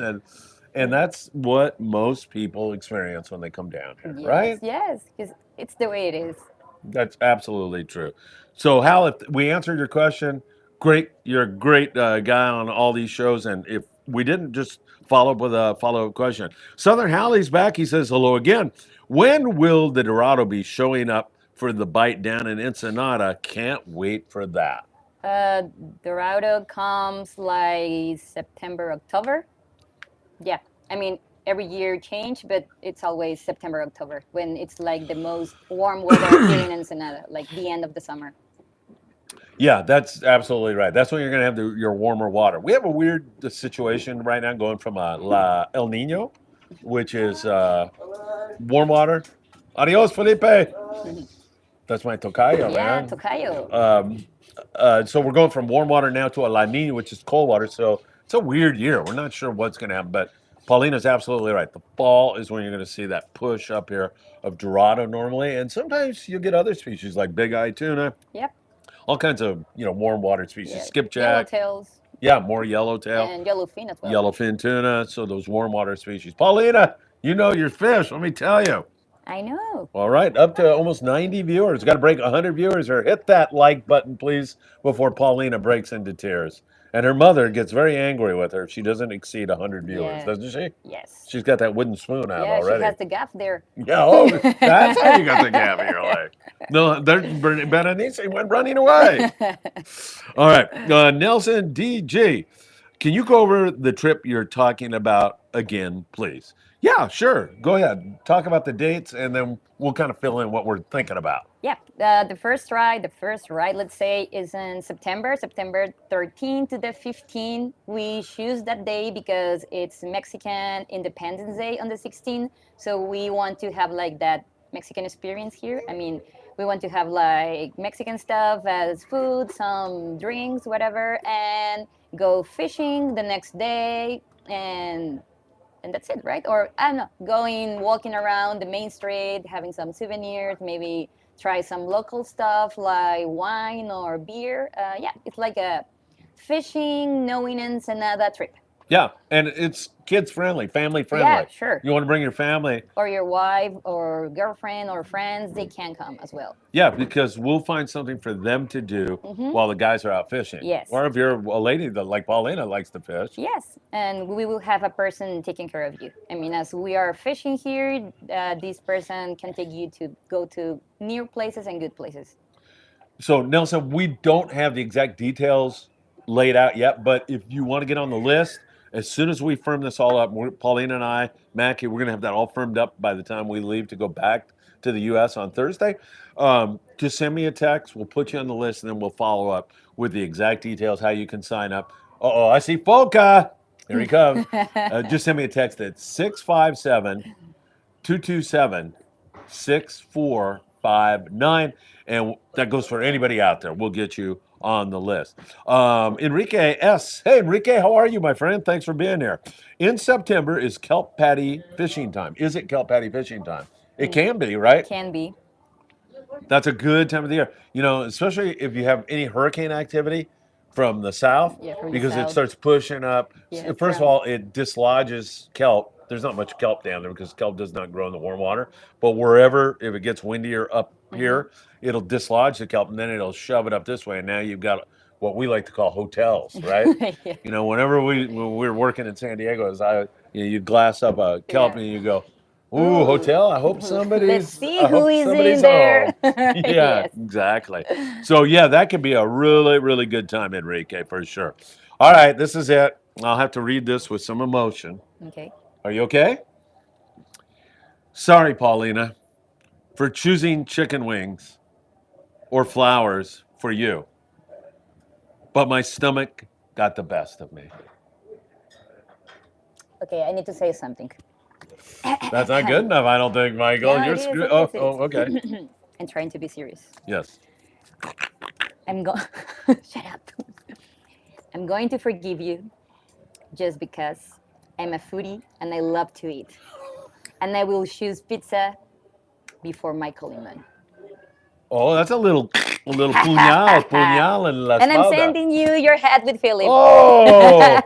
And that's what most people experience when they come down here, right? Yes, because it's the way it is. That's absolutely true. So, Hal, if we answered your question, great. You're a great guy on all these shows. And if we didn't, just follow up with a follow up question. Southern Hallie's back. He says hello again. When will the Dorado be showing up for the bite down in Ensenada? Can't wait for that. Dorado comes like September, October. Yeah, I mean, every year change, but it's always September, October when it's like the most warm weather here in Ensenada, like the end of the summer. Yeah, that's absolutely right. That's when you're going to have your warmer water. We have a weird situation right now going from El Nino, which is warm water. Adios, Felipe. That's my tocayo, Yeah, man. tocayo. So we're going from warm water now to a La Nina, which is cold water. So it's a weird year. We're not sure what's going to happen, but Paulina's absolutely right. The fall is when you're going to see that push up here of Dorado normally, and sometimes you'll get other species like big eye tuna, Yep. all kinds of warm water species, Yeah. skipjack, Yellowtails yeah, more yellowtail, and yellowfin as well. yellowfin tuna. So those warm water species. Paulina, you know your fish. Let me tell you. I know. All right, up to almost 90 viewers. Got to break 100 viewers or hit that like button, please, before Paulina breaks into tears. And her mother gets very angry with her if she doesn't exceed 100 viewers, Yeah. doesn't she? Yes. She's got that wooden spoon out Yeah, already. she has the gap there. Yeah, oh, that's how you got the gap in your leg. No, Berenice went running away. All right, Nelson DG, can you go over the trip you're talking about again, please? Yeah, sure. Go ahead. Talk about the dates, and then we'll kind of fill in what we're thinking about. Yeah, the first ride, let's say, is in September 13 to the 15. We choose that day because it's Mexican Independence Day on the 16th. So we want to have like that Mexican experience here. I mean, we want to have like Mexican stuff as food, some drinks, whatever, and go fishing the next day and that's it, right? Or I don't know, walking around the main street, having some souvenirs, maybe try some local stuff like wine or beer. Yeah, it's like a fishing, knowing Ensenada trip. Yeah, and it's kids friendly, family friendly. Yeah, sure. You want to bring your family. Or your wife or girlfriend or friends, they can come as well. Yeah, because we'll find something for them to do while the guys are out fishing. Yes. Or if you're a lady that like Paulina likes to fish. Yes, and we will have a person taking care of you. I mean, as we are fishing here, this person can take you to go to near places and good places. So, Nelson, we don't have the exact details laid out yet, but if you want to get on the list, as soon as we firm this all up, Paulina and I, Mackie, we're going to have that all firmed up by the time we leave to go back to the U.S. on Thursday. Just send me a text. We'll put you on the list, and then we'll follow up with the exact details, how you can sign up. Uh-oh, I see Folka. Here he comes. Just send me a text at 657-227-6459, and that goes for anybody out there. We'll get you on the list. Enrique S. Hey, Enrique, how are you, my friend? Thanks for being here. In September is kelp patty fishing time. Is it kelp patty fishing time? It can be, right? Can be. That's a good time of the year. You know, especially if you have any hurricane activity from the south, because it starts pushing up. Yeah, First of all, it dislodges kelp. There's not much kelp down there because kelp does not grow in the warm water. But wherever, if it gets windier up here, it'll dislodge the kelp and then it'll shove it up this way. And now you've got what we like to call hotels, right? Yeah. You know, when we're working in San Diego, you glass up a kelp and you go, ooh, hotel. I hope somebody's. Let's see who is in home. there. Yeah, Yes. exactly. So yeah, that could be a really, really good time, Enrique, for sure. All right, this is it. I'll have to read this with some emotion. Okay. Are you okay? Sorry, Paulina, for choosing chicken wings or flowers for you. But my stomach got the best of me. Okay, I need to say something. That's not good enough, I don't think, Michael. No, You're it is, screwed. it Oh, is, it is. okay. I'm trying to be serious. Yes. I'm going. Shut up. I'm going to forgive you, just because I'm a foodie and I love to eat, and I will choose pizza before Michael Lehman. Oh, that's a little puñal en la And I'm espalda. sending you your hat with Philip. Oh,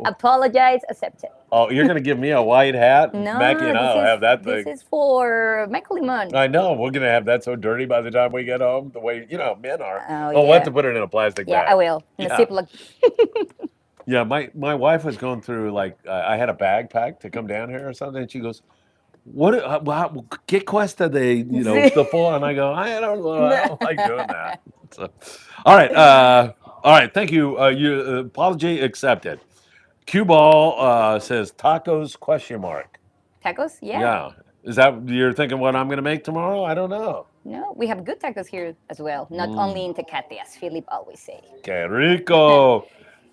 Apologize, accepted. oh, you're gonna give me a white hat? No, Mackie and I'll have that this thing. is for Michael Lehman. I know we're gonna have that so dirty by the time we get home. The way men are. Oh, We'll yeah. have to put it in a plastic Yeah, bag. I will. In a Yeah. Ziploc. Yeah, my wife was going through like I had a bag packed to come down here or something, and she goes, "What? ¿Qué cuesta de the full?" And I go, "I don't know. I don't like doing that." So, all right. Thank you. Apology accepted. Cue ball says tacos ? Tacos? Yeah. Yeah. Is that you're thinking what I'm gonna make tomorrow? I don't know. No, we have good tacos here as well. Not only in Tecate, as Philip always say. Que rico.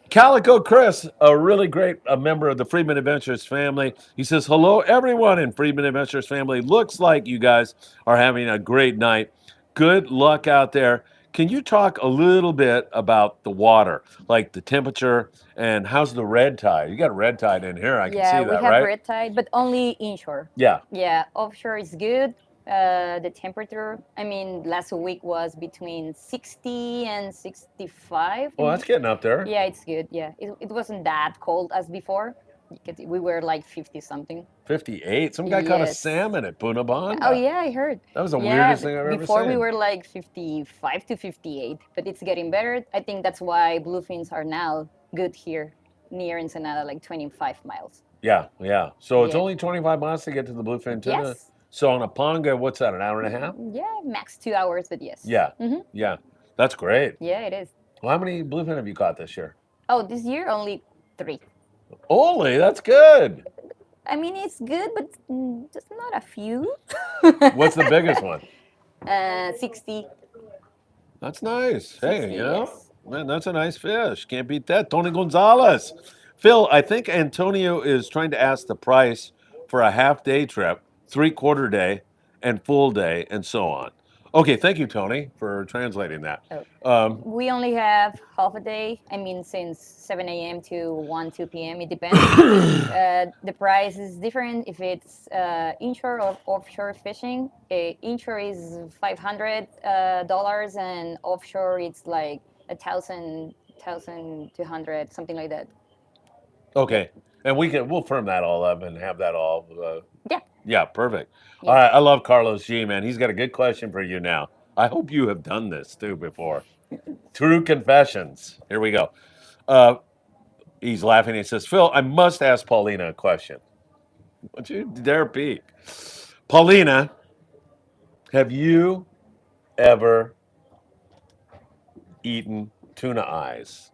Calico Chris, a really great member of the Friedman Adventures family. He says, hello, everyone in Friedman Adventures family. Looks like you guys are having a great night. Good luck out there. Can you talk a little bit about the water, like the temperature, and how's the red tide? You got red tide in here. I can see that, we have right? red tide, but only inshore. Yeah. Yeah, offshore is good. The temperature, I mean, last week was between 60 and 65. Well, that's getting up there. Yeah, it's good. Yeah, it wasn't that cold as before. Because we were like 50 something. 58. Some guy caught a Yes. salmon at Punta Oh yeah, I heard. That was the Yeah, weirdest thing I've ever seen. Before we were like 55 to 58, but it's getting better. I think that's why bluefins are now good here near Ensenada, like 25 miles. Yeah. So it's Yeah. only 25 miles to get to the bluefin tuna? Yes. So on a panga, what's that, an hour and a half? Yeah, max 2 hours, but yes. Yeah. Mhm. Yeah. That's great. Yeah, it is. Well, how many bluefin have you caught this year? Oh, this year only 3. Only? That's good. I mean, it's good, but just not a few. What's the biggest one? 60. That's nice. Hey, 60, yes. man, that's a nice fish. Can't beat that. Tony Gonzalez. Phil, I think Antonio is trying to ask the price for a half-day trip, 3/4 day, and full day, and so on. Okay, thank you, Tony, for translating that. We only have half a day. I mean, since 7 a.m. to 2 p.m. It depends. The price is different if it's inshore or offshore fishing. Inshore is $500, and offshore it's like 1,200, something like that. Okay, and we'll firm that all up and have that all. Yeah. Yeah, perfect. All right, I love Carlos G, man. He's got a good question for you now. I hope you have done this too before. True confessions. Here we go. He's laughing. He says, Phil, I must ask Paulina a question. Don't you dare peek. Paulina, have you ever eaten tuna eyes?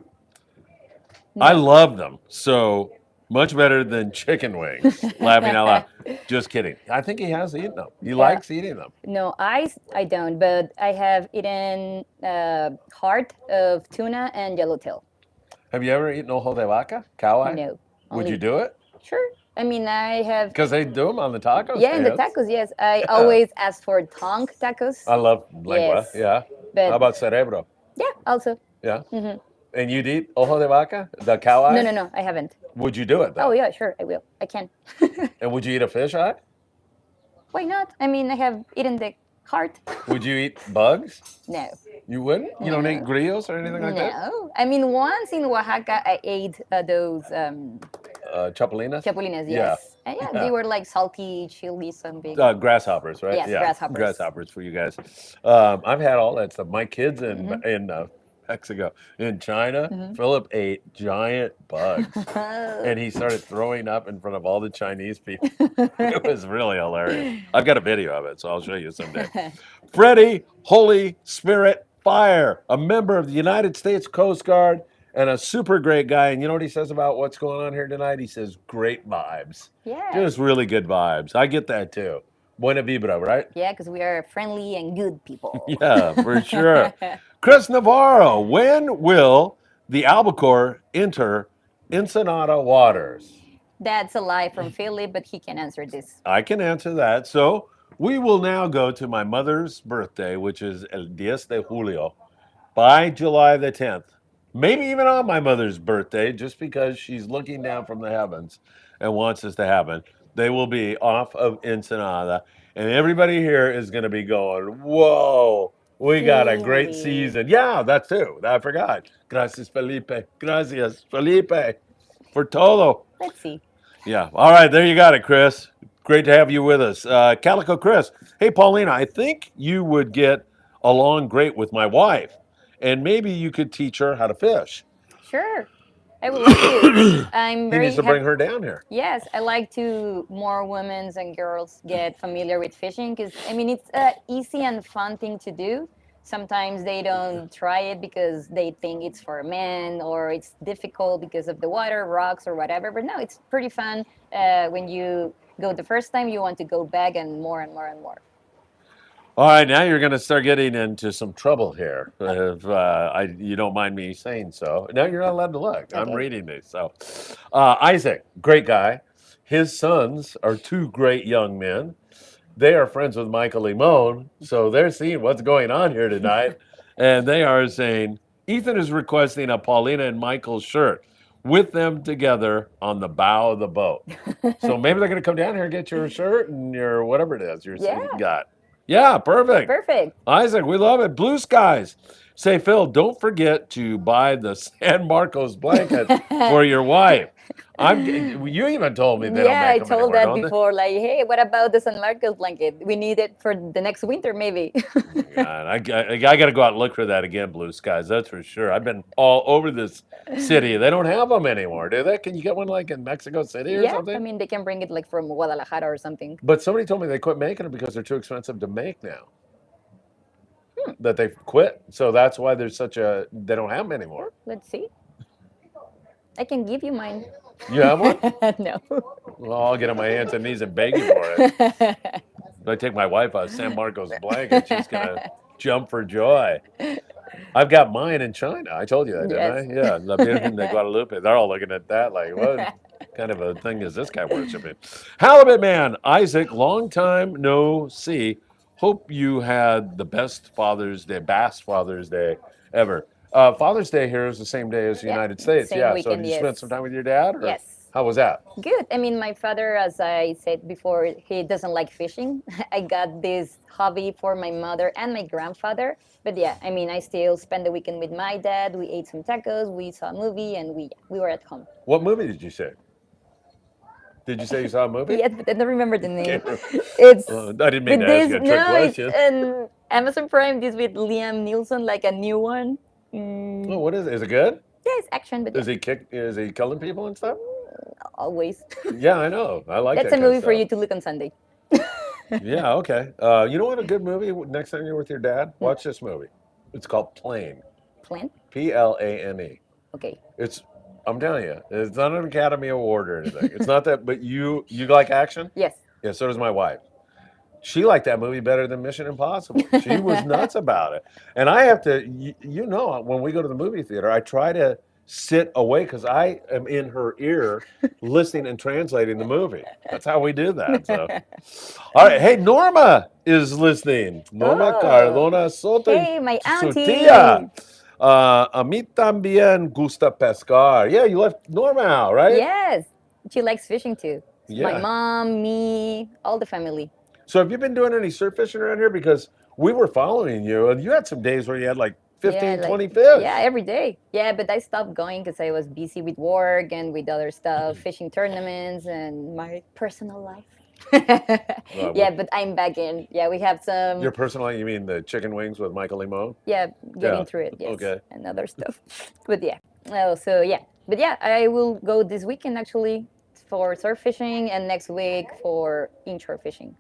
No. I love them. So much better than chicken wings. Laughing out loud. Just kidding. I think he has eaten them. He likes eating them. No, I don't, but I have eaten heart of tuna and yellowtail. Have you ever eaten ojo de vaca? Cow eye? No. Would you do it? Sure. I mean, I have. Because they do them on the tacos. Yeah, in the tacos, yes. I always ask for tongue tacos. I love lengua. Yes. Yeah. But How about cerebro? yeah, also. Yeah. And you'd eat ojo de vaca, the cow eye? No, I haven't. Would you do it though? Oh yeah, sure, I will. I can. And would you eat a fish eye? Why not? I mean, I have eaten the heart. Would you eat bugs? No. You wouldn't? You don't eat grillos or anything like that? No. I mean, once in Oaxaca, I ate those Chapulines? chapulines, Yeah. yes. And yeah, they were like salty, chili, something. Grasshoppers, right? Yes, yeah. grasshoppers. For you guys. I've had all that stuff. My kids in Mexico, in China, Philip ate giant bugs. And he started throwing up in front of all the Chinese people. It was really hilarious. I've got a video of it, so I'll show you someday. Freddie, Holy Spirit Fire, a member of the United States Coast Guard and a super great guy. And you know what he says about what's going on here tonight? He says, great vibes. Yeah. Just really good vibes. I get that too. Buena vibra, right? Yeah, because we are friendly and good people. Yeah, for sure. Chris Navarro, when will the albacore enter Ensenada waters? That's a lie from Philip, but he can answer this. I can answer that. So we will now go to my mother's birthday, which is el 10 de julio, by July the 10th. Maybe even on my mother's birthday, just because she's looking down from the heavens and wants us to happen. They will be off of Ensenada. and everybody here is going to be going, whoa, we got a great Really? season. Yeah, that too. I forgot. Gracias, Felipe. Gracias, Felipe, for todo. Let's see. Yeah. All right, there you got it, Chris. Great to have you with us. Calico Chris. Hey, Paulina, I think you would get along great with my wife, and maybe you could teach her how to fish. Sure. I would love to. I'm He very needs to happy. bring her down here. Yes, I like to more women and girls get familiar with fishing because I mean it's easy and fun thing to do. Sometimes they don't try it because they think it's for men or it's difficult because of the water, rocks, or whatever. But no, it's pretty fun. When you go the first time, you want to go back and more and more and more. All right, now you're going to start getting into some trouble here, if you don't mind me saying so. Now you're not allowed to look. I'm Okay. reading these. So, Isaac, great guy. His sons are two great young men. They are friends with Michael Limon, so they're seeing what's going on here tonight, and they are saying Ethan is requesting a Paulina and Michael shirt with them together on the bow of the boat. So maybe they're going to come down here and get your shirt and your whatever it is Yeah. got. Yeah, perfect. Perfect. Isaac, we love it. Blue skies. Say, Phil, don't forget to buy the San Marcos blanket for your wife. You even told me they don't Yeah, make I them told anymore, that don't they? before. Like, hey, what about the San Marcos blanket? We need it for the next winter, maybe. God, I got to go out and look for that again, Blue Skies. That's for sure. I've been all over this city. They don't have them anymore, do they? Can you get one like in Mexico City or Yeah, something? I mean they can bring it like from Guadalajara or something. But somebody told me they quit making them because they're too expensive to make now. That they've quit. So that's why there's they don't have them anymore. Let's see. I can give you mine. You have one? No. Well, I'll get on my hands and knees and beg you for it. If I take my wife a San Marcos blanket, she's going to jump for joy. I've got mine in China. I told you that, didn't I? Yeah, La Virgen de Guadalupe. They're all looking at that like, what kind of a thing is this guy worshiping? Halibut Man, Isaac, long time no see. Hope you had the best Father's Day ever. Father's Day here is the same day as the Yeah, United States. same Yeah, so weekend, did you spend yes. some time with your dad? Or Yes. How was that? Good. I mean, my father, as I said before, he doesn't like fishing. I got this hobby for my mother and my grandfather. But yeah, I mean, I still spent the weekend with my dad. We ate some tacos, we saw a movie, and we were at home. What movie did you see? Did you say you saw a movie? Yes, but I don't remember the name. Can't remember. It's I didn't mean with to ask this. you a trick No, it's question. an Amazon Prime. This with Liam Neeson, like a new one. Oh, what is it? Is it good? Yeah, it's action, but Is he killing people and stuff? always. Yeah, I know. I like That's that a kind of movie for stuff. you to look on Sunday. Yeah, okay. You know what? A good movie. Next time you're with your dad, watch this movie. It's called Plane. Plan? Plane. Okay. I'm telling you, it's not an Academy Award or anything. It's not that. But you like action? Yes. Yeah. So does my wife. She liked that movie better than Mission Impossible. She was nuts about it. And I have to, when we go to the movie theater, I try to sit away because I am in her ear listening and translating the movie. That's how we do that. So, all right. Hey, Norma is listening. Norma Oh. Cardona Soto. Hey, my Su auntie. tía. A mí también gusta pescar. Yeah, you left Norma out, right? Yes. She likes fishing too. Yeah. My mom, me, all the family. So have you been doing any surf fishing around here? Because we were following you, and you had some days where you had like 15, 20 fish. Yeah, every day. Yeah, but I stopped going because I was busy with work and with other stuff, fishing tournaments and my personal life. Yeah, but I'm back in. Yeah, we have some. Your personal, you mean the chicken wings with Michael Limon? Yeah, getting Yeah, through it. Yes. okay. And other stuff. But yeah. Oh, so yeah. But yeah, I will go this weekend actually for surf fishing and next week for inshore fishing.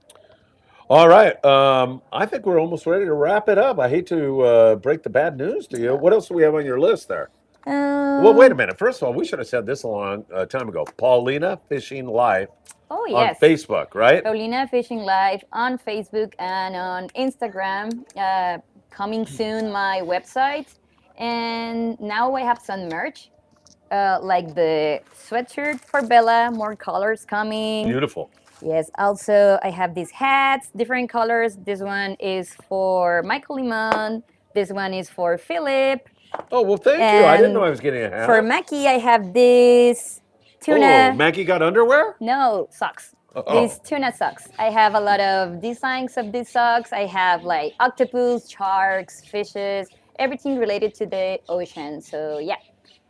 All right. I think we're almost ready to wrap it up. I hate to break the bad news to you. What else do we have on your list there? Well, wait a minute. First of all, we should have said this a long time ago. Paulina Fishing Life Oh, on yes. Facebook, right? Paulina Fishing Live on Facebook and on Instagram. Coming soon, my website. And now I have some merch, like the sweatshirt for Bella, more colors coming. Beautiful. Yes, also I have these hats, different colors. This one is for Michael Limon. This one is for Philip. Oh, well, thank you. I didn't And know I was getting a hat. For Mackie, I have this Oh, tuna. Mackie got underwear? No, socks. Oh, These tuna socks. I have a lot of designs of these socks. I have like octopus, sharks, fishes, everything related to the ocean. So yeah,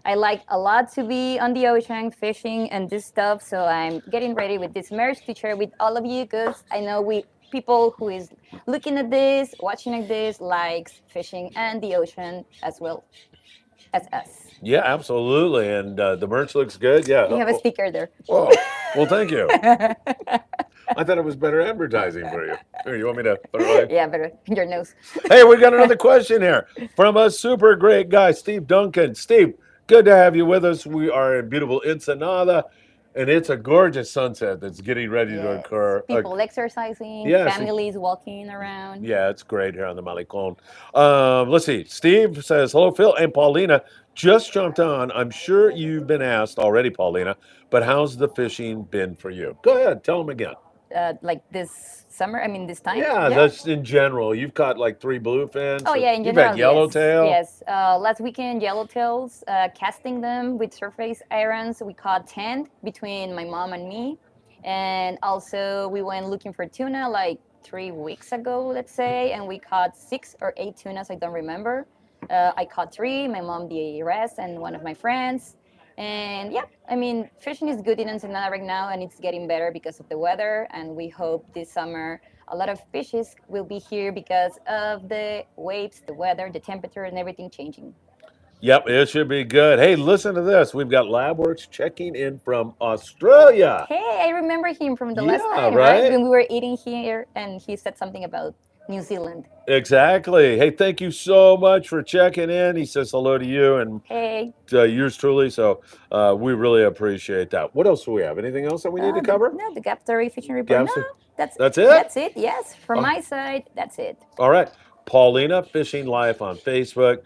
I like a lot to be on the ocean, fishing and this stuff. So I'm getting ready with this merch to share with all of you because I know we people who is looking at this, watching at this, likes fishing and the ocean as well as us. yeah, absolutely. And the merch looks good. Yeah. You have a sticker there. Oh, well, thank you. I thought it was better advertising for you. Here, you want me to put it away? Yeah, better your nose. Hey, we got another question here from a super great guy, Steve Duncan. Steve, good to have you with us. We are in beautiful Ensenada, and it's a gorgeous sunset that's getting ready to Yes. occur. People exercising, Yes. families walking around. Yeah, it's great here on the Malecon. Let's see. Steve says, hello, Phil and Paulina. Just jumped on. I'm sure you've been asked already, Paulina, but how's the fishing been for you? Go ahead, tell them again. Like this summer, I mean this time. Yeah, that's in general. You've caught like 3 bluefins. Oh yeah, in You've general. had yellowtail. Yes. Last weekend, yellowtails. Casting them with surface irons. We caught 10 between my mom and me, and also we went looking for tuna like 3 weeks ago, let's say, and we caught 6 or 8 tunas. I don't remember. I caught 3. My mom the rest, and one of my friends. And yeah, I mean, fishing is good in Ensenada right now, and it's getting better because of the weather. And we hope this summer a lot of fishes will be here because of the waves, the weather, the temperature, and everything changing. Yep, it should be good. Hey, listen to this. We've got LabWorks checking in from Australia. Hey, I remember him from the last Yeah, time, right? When we were eating here, and he said something about New Zealand. Exactly. Hey, thank you so much for checking in. He says hello to you and Hey, yours truly. So we really appreciate that. What else do we have? Anything else that we need to cover? no, the Gap Story Fishing Report. Gap No, Story- that's That's it? That's it. Yes, from Oh. my side, that's it. All right. Paulina Fishing Life on Facebook.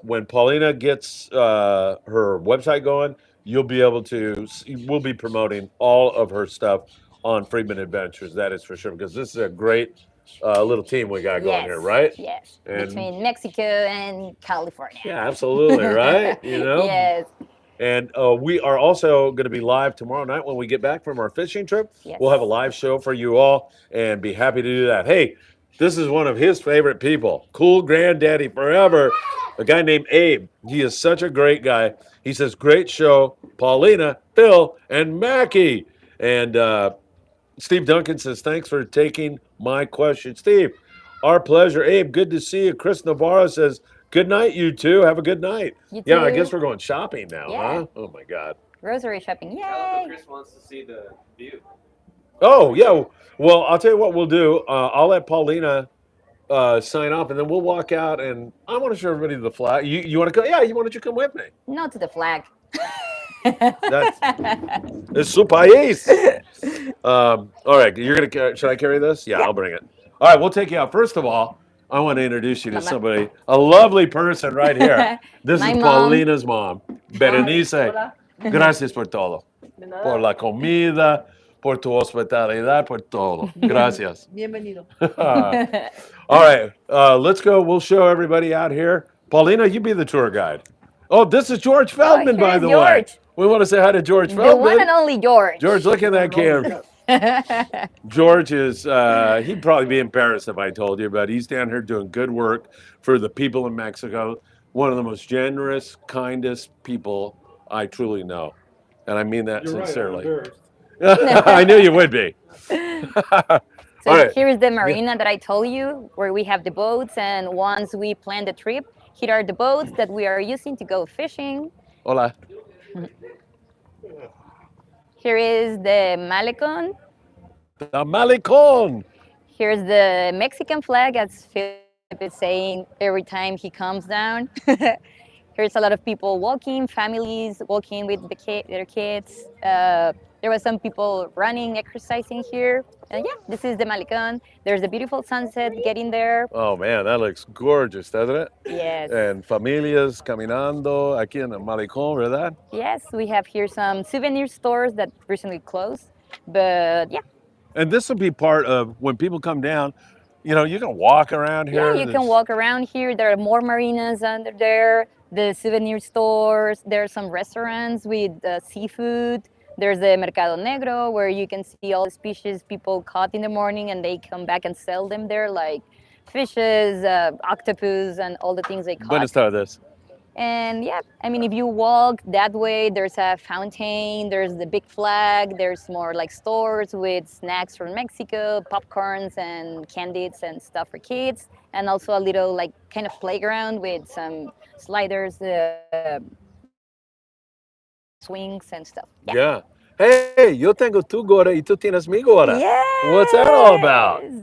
When Paulina gets her website going, you'll be able to, we'll be promoting all of her stuff on Friedman Adventures. That is for sure, because this is a great little team we got going here, right? Yes, And- between Mexico and California. Yeah, absolutely, right? You know? Yes. And we are also going to be live tomorrow night when we get back from our fishing trip. Yes. We'll have a live show for you all and be happy to do that. Hey, this is one of his favorite people, Cool Granddaddy Forever, a guy named Abe. He is such a great guy. He says, great show, Paulina, Phil, and Mackie. And Steve Duncan says, thanks for taking my question. Steve, our pleasure. Abe, good to see you. Chris Navarro says, good night, you two. Have a good night. You Yeah, I too. guess we're going shopping now, Yeah. huh? Oh, my God. Grocery shopping. Calico Yay! Chris wants to see the view. Oh, yeah. Well, I'll tell you what we'll do. I'll let Paulina sign off, and then we'll walk out, and I want to show everybody the flag. You want to go? Yeah, why don't you come with me? Not to the flag. That's it's su país. All right, you're going to, should I carry this? Yeah, I'll bring it. All right, we'll take you out. First of all, I want to introduce you to Mama. somebody, a lovely person right here. This My is mom. Paulina's mom, Berenice. Hola. Gracias por todo. De nada. Por la comida, por tu hospitalidad, por todo. Gracias. Bienvenido. All right, let's go. We'll show everybody out here. Paulina, you be the tour guide. Oh, this is George Feldman, by here's the way. George. We want to say hi to George The Feldman. one and only George. George, look at that camera. George is, he'd probably be in Paris if I told you, but he's down here doing good work for the people in Mexico. One of the most generous, kindest people I truly know. And I mean that sincerely. I knew you would be. So All right. here is the marina that I told you, where we have the boats, and once we plan the trip, here are the boats that we are using to go fishing. Hola. Here is the Malecon. The Malecon. Here's the Mexican flag, as Philip is saying every time he comes down. Here's a lot of people walking, families walking with their kids. There were some people running, exercising here. And yeah, this is the Malecon. There's a beautiful sunset getting there. Oh man, that looks gorgeous, doesn't it? Yes. And familias caminando aquí en el Malecón, ¿verdad? Yes, we have here some souvenir stores that recently closed. But yeah, And this will be part of when people come down, you know, you can walk around here. yeah, you can walk around here. There are more marinas under there, the souvenir stores. There are some restaurants with seafood. There's the Mercado Negro, where you can see all the species people caught in the morning and they come back and sell them there, like fishes, octopus, and all the things they caught. Buenas tardes. And yeah, I mean, if you walk that way, there's a fountain, there's the big flag, there's more like stores with snacks from Mexico, popcorns and candies and stuff for kids, and also a little like kind of playground with some sliders, swings and stuff. Yeah. Yeah. Hey, yo tengo tu gorra y tú tienes mi gorra. What's that all about? Yes.